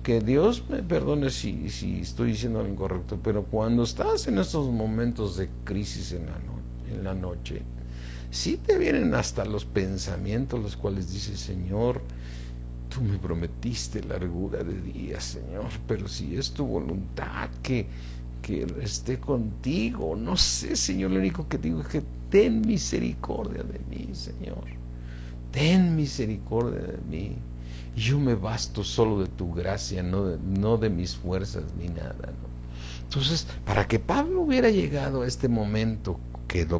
que Dios me perdone si estoy diciendo algo incorrecto, pero cuando estás en estos momentos de crisis en la noche, sí te vienen hasta los pensamientos, los cuales dices, Señor, tú me prometiste largura de días, Señor, pero si es tu voluntad que esté contigo, no sé, Señor, lo único que digo es que ten misericordia de mí, Señor, ten misericordia de mí. Yo me basto solo de tu gracia, no de mis fuerzas ni nada, ¿no? Entonces, para que Pablo hubiera llegado a este momento,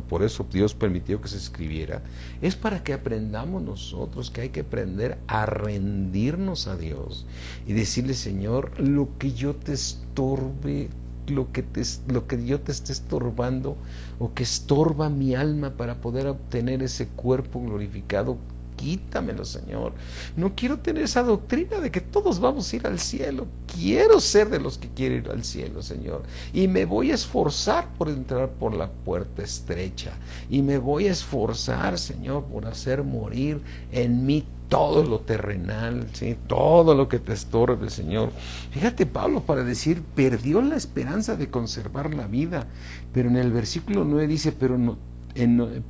por eso Dios permitió que se escribiera, es para que aprendamos nosotros que hay que aprender a rendirnos a Dios y decirle, Señor, lo que yo te estorbe, lo que yo te esté estorbando o que estorba mi alma para poder obtener ese cuerpo glorificado, quítamelo, Señor. No quiero tener esa doctrina de que todos vamos a ir al cielo. Quiero ser de los que quieren ir al cielo, Señor. Y me voy a esforzar por entrar por la puerta estrecha. Y me voy a esforzar, Señor, por hacer morir en mí todo lo terrenal, ¿sí? Todo lo que te estorbe, Señor. Fíjate, Pablo, para decir, perdió la esperanza de conservar la vida. Pero en el versículo 9 dice,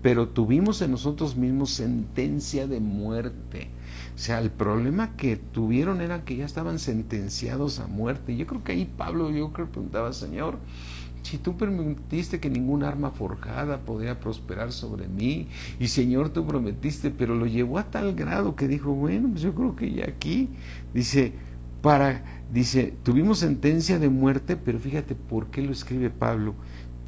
pero tuvimos en nosotros mismos sentencia de muerte. O sea, el problema que tuvieron era que ya estaban sentenciados a muerte. Yo creo que ahí Pablo, preguntaba, Señor, si tú permitiste que ningún arma forjada podía prosperar sobre mí, y Señor, tú prometiste, pero lo llevó a tal grado que dijo, bueno, pues yo creo que ya aquí, dice, tuvimos sentencia de muerte, pero fíjate por qué lo escribe Pablo,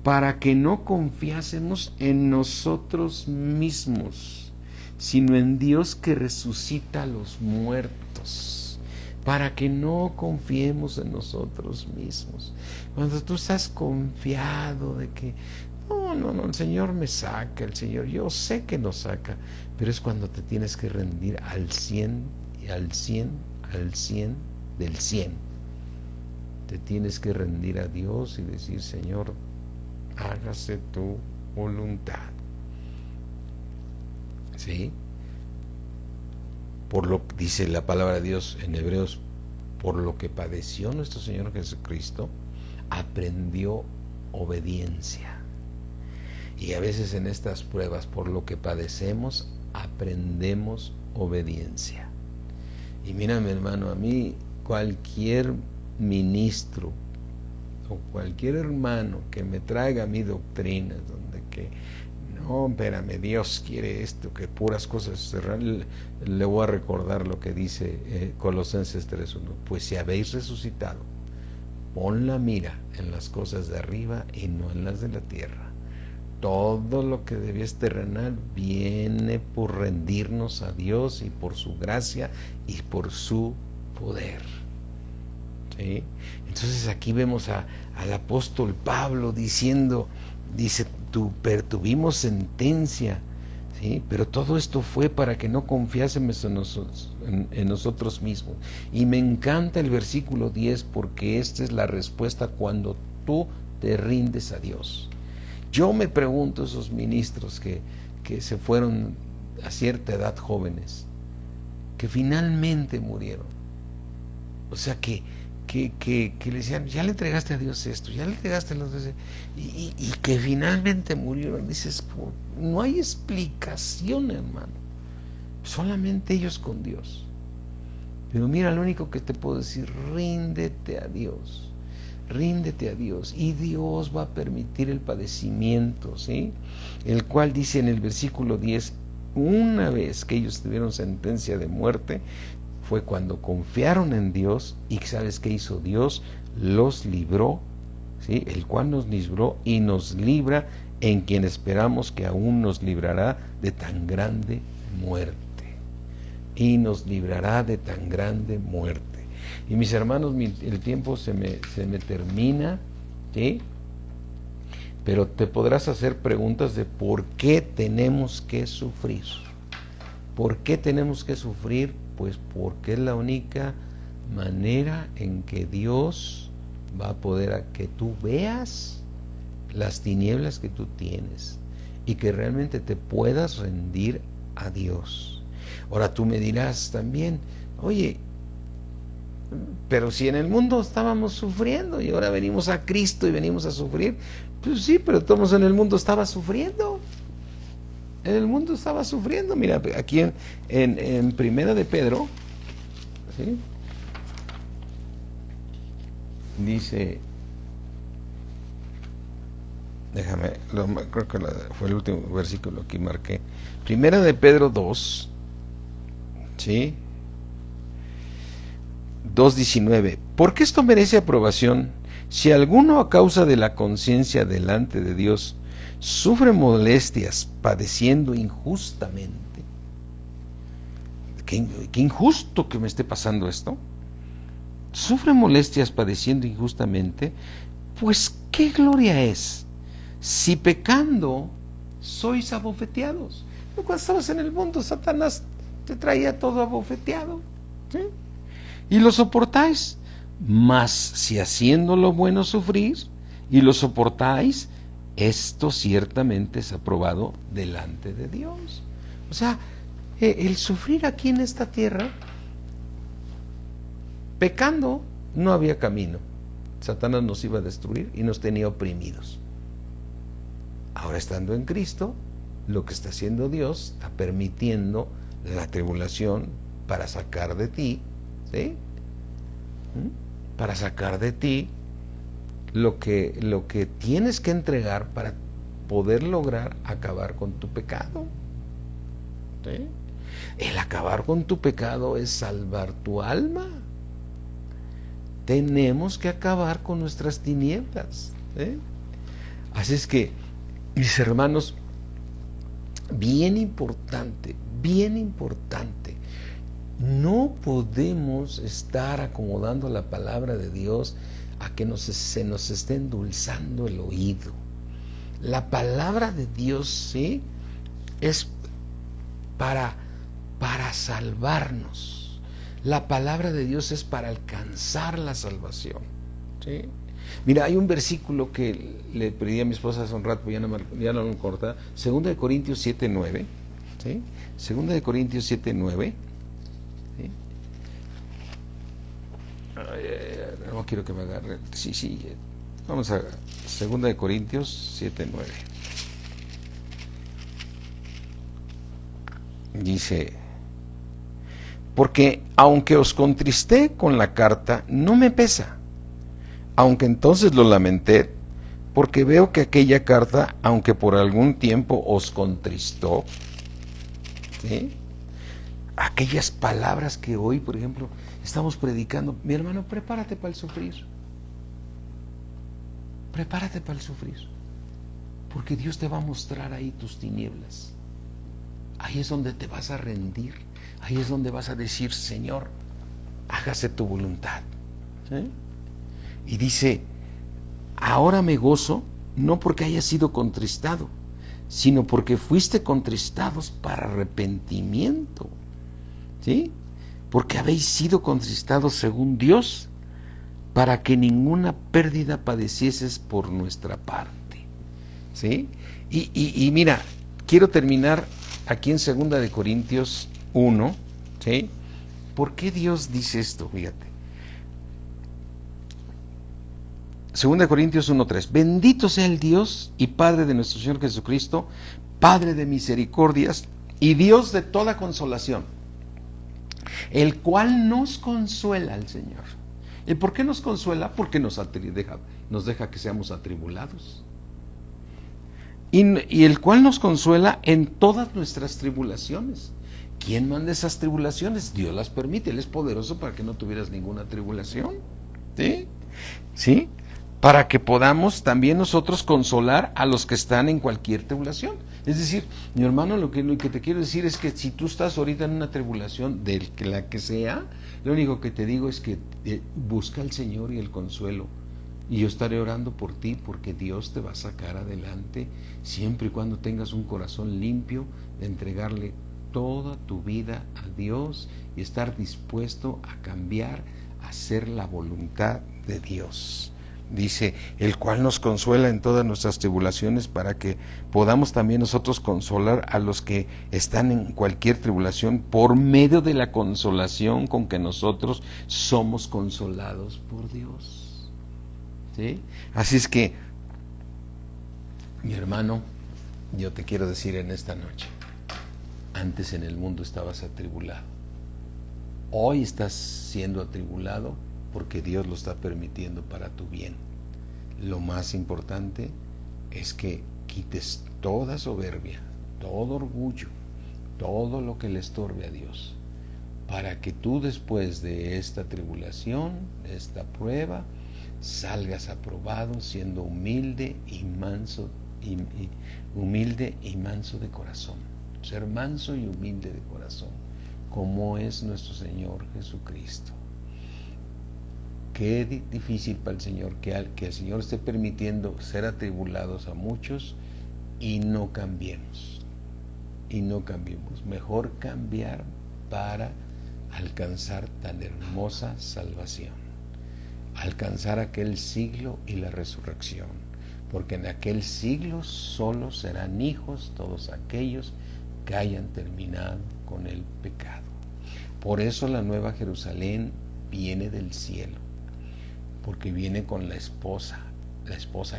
para que no confiásemos en nosotros mismos, sino en Dios que resucita a los muertos, para que no confiemos en nosotros mismos. Cuando tú estás confiado de que no, el Señor me saca, el Señor, yo sé que nos saca, pero es cuando te tienes que rendir al 100 y al 100, al 100 del 100. Te tienes que rendir a Dios y decir, Señor, hágase tu voluntad. ¿Sí? Por lo que dice la palabra de Dios en Hebreos, por lo que padeció nuestro Señor Jesucristo, aprendió obediencia. Y a veces en estas pruebas, por lo que padecemos, aprendemos obediencia. Y mira, mi hermano, a mí cualquier ministro o cualquier hermano que me traiga mi doctrina, donde que no, espérame, Dios quiere esto, que puras cosas, le voy a recordar lo que dice Colosenses 3:1, pues si habéis resucitado, pon la mira en las cosas de arriba y no en las de la tierra. Todo lo que debías terrenal viene por rendirnos a Dios y por su gracia y por su poder. ¿Sí? Entonces aquí vemos al apóstol Pablo diciendo, dice, tuvimos sentencia, ¿sí? Pero todo esto fue para que no confiásemos en nosotros mismos. Y me encanta el versículo 10 porque esta es la respuesta cuando tú te rindes a Dios. Yo me pregunto, esos ministros que se fueron a cierta edad jóvenes, que finalmente murieron, o sea que le decían, ya le entregaste a Dios esto, ya le entregaste a los demás, y que finalmente murieron. Dices, no hay explicación, hermano, solamente ellos con Dios. Pero mira, lo único que te puedo decir, ríndete a Dios, y Dios va a permitir el padecimiento, ¿sí? El cual dice en el versículo 10, una vez que ellos tuvieron sentencia de muerte, fue cuando confiaron en Dios. Y ¿sabes qué hizo Dios? Los libró, ¿sí? El cual nos libró y nos libra, en quien esperamos que aún nos librará de tan grande muerte. y nos librará de tan grande muerte. Y mis hermanos, el tiempo se me termina, ¿sí? Pero te podrás hacer preguntas de por qué tenemos que sufrir. ¿Por qué tenemos que sufrir? Pues porque es la única manera en que Dios va a poder a que tú veas las tinieblas que tú tienes y que realmente te puedas rendir a Dios. Ahora tú me dirás también, oye, pero si en el mundo estábamos sufriendo y ahora venimos a Cristo y venimos a sufrir, pues sí, pero todos en el mundo estaba sufriendo. En el mundo estaba sufriendo. Mira, aquí en Primera de Pedro, ¿sí? Dice, déjame, creo que fue el último versículo que marqué. Primera de Pedro 2, ¿sí? 2:19. Porque esto merece aprobación si alguno a causa de la conciencia delante de Dios sufre molestias padeciendo injustamente. Qué injusto que me esté pasando esto. Sufre molestias padeciendo injustamente, pues qué gloria es si pecando sois abofeteados. Cuando estabas en el mundo, Satanás te traía todo abofeteado, ¿sí? Y lo soportáis, mas si haciendo lo bueno sufrís y lo soportáis, esto ciertamente es aprobado delante de Dios. O sea, el sufrir aquí en esta tierra, pecando, no había camino. Satanás nos iba a destruir y nos tenía oprimidos. Ahora, estando en Cristo, lo que está haciendo Dios, está permitiendo la tribulación para sacar de ti, ¿sí? Para sacar de ti lo que tienes que entregar para poder lograr acabar con tu pecado, ¿sí? El acabar con tu pecado es salvar tu alma. Tenemos que acabar con nuestras tinieblas, ¿sí? Así es que, mis hermanos, bien importante, no podemos estar acomodando la palabra de Dios a que se nos esté endulzando el oído. La palabra de Dios, ¿sí?, es para salvarnos. La palabra de Dios es para alcanzar la salvación, ¿sí? Mira, hay un versículo que le pedí a mi esposa hace un rato, ya no lo corta, 2 Corintios 7:9, ¿sí? 2 Corintios 7:9, ¿sí? No quiero que me agarre, sí, vamos a 2 Corintios 7:9. Dice: porque aunque os contristé con la carta, no me pesa, aunque entonces lo lamenté, porque veo que aquella carta, aunque por algún tiempo os contristó, ¿sí?, aquellas palabras que hoy, por ejemplo, estamos predicando, mi hermano, prepárate para el sufrir. Prepárate para el sufrir, porque Dios te va a mostrar ahí tus tinieblas. Ahí es donde te vas a rendir, ahí es donde vas a decir: Señor, hágase tu voluntad, ¿sí? Y dice: ahora me gozo, no porque haya sido contristado, sino porque fuiste contristados para arrepentimiento, ¿sí? Porque habéis sido contristados según Dios, para que ninguna pérdida padecieses por nuestra parte, ¿sí? Y mira, quiero terminar aquí en 2 Corintios 1, ¿sí? ¿Por qué Dios dice esto? Fíjate. 2 Corintios 1:3. Bendito sea el Dios y Padre de nuestro Señor Jesucristo, Padre de misericordias y Dios de toda consolación, el cual nos consuela al Señor. ¿Y por qué nos consuela? Porque nos deja que seamos atribulados. Y el cual nos consuela en todas nuestras tribulaciones. ¿Quién manda esas tribulaciones? Dios las permite. Él es poderoso para que no tuvieras ninguna tribulación, ¿sí? ¿Sí? para que podamos también nosotros consolar a los que están en cualquier tribulación. Es decir, mi hermano, lo que te quiero decir es que si tú estás ahorita en una tribulación, de la que sea, lo único que te digo es que busca al Señor y el consuelo. Y yo estaré orando por ti, porque Dios te va a sacar adelante, siempre y cuando tengas un corazón limpio de entregarle toda tu vida a Dios y estar dispuesto a cambiar, a hacer la voluntad de Dios. Dice, el cual nos consuela en todas nuestras tribulaciones, para que podamos también nosotros consolar a los que están en cualquier tribulación, por medio de la consolación con que nosotros somos consolados por Dios. ¿Sí? Así es que, mi hermano, yo te quiero decir en esta noche, antes en el mundo estabas atribulado, hoy estás siendo atribulado porque Dios lo está permitiendo para tu bien. Lo más importante es que quites toda soberbia, todo orgullo, todo lo que le estorbe a Dios, para que tú después de esta tribulación, de esta prueba, salgas aprobado, siendo humilde y manso, humilde y manso de corazón. Ser manso y humilde de corazón, como es nuestro Señor Jesucristo. Qué difícil para el Señor que el Señor esté permitiendo ser atribulados a muchos y no cambiemos. Y no cambiemos. Mejor cambiar para alcanzar tan hermosa salvación. Alcanzar aquel siglo y la resurrección. Porque en aquel siglo solo serán hijos todos aquellos que hayan terminado con el pecado. Por eso la Nueva Jerusalén viene del cielo, porque viene con la esposa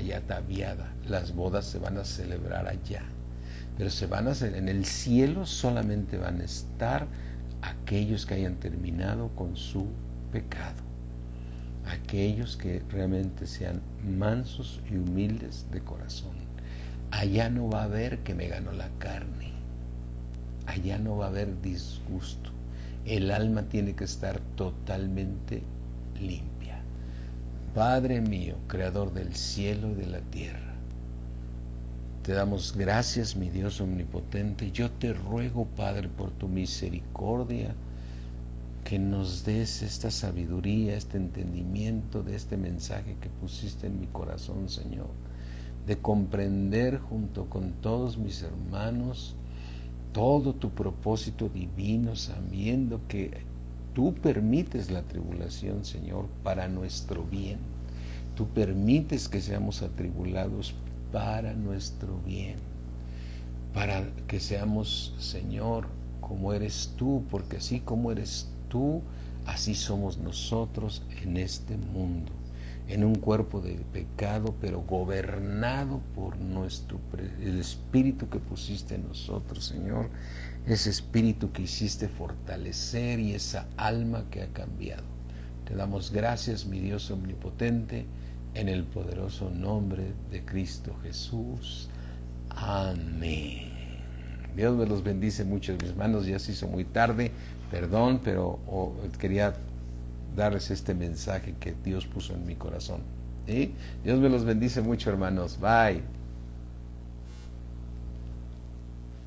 ya ataviada. Las bodas se van a celebrar allá, pero se van a hacer en el cielo. Solamente van a estar aquellos que hayan terminado con su pecado, aquellos que realmente sean mansos y humildes de corazón. Allá no va a haber que me ganó la carne, allá no va a haber disgusto. El alma tiene que estar totalmente limpia. Padre mío, creador del cielo y de la tierra, te damos gracias, mi Dios omnipotente. Yo te ruego, Padre, por tu misericordia, que nos des esta sabiduría, este entendimiento de este mensaje que pusiste en mi corazón, Señor, de comprender junto con todos mis hermanos todo tu propósito divino, sabiendo que tú permites la tribulación, Señor, para nuestro bien. Tú permites que seamos atribulados para nuestro bien, para que seamos, Señor, como eres tú, porque así como eres tú, así somos nosotros en este mundo, en un cuerpo de pecado, pero gobernado por el Espíritu que pusiste en nosotros, Señor, ese Espíritu que hiciste fortalecer y esa alma que ha cambiado. Te damos gracias, mi Dios omnipotente, en el poderoso nombre de Cristo Jesús. Amén. Dios me los bendice mucho, mis hermanos. Ya se hizo muy tarde, perdón, pero quería darles este mensaje que Dios puso en mi corazón. ¿Sí? Dios me los bendice mucho, hermanos. Bye.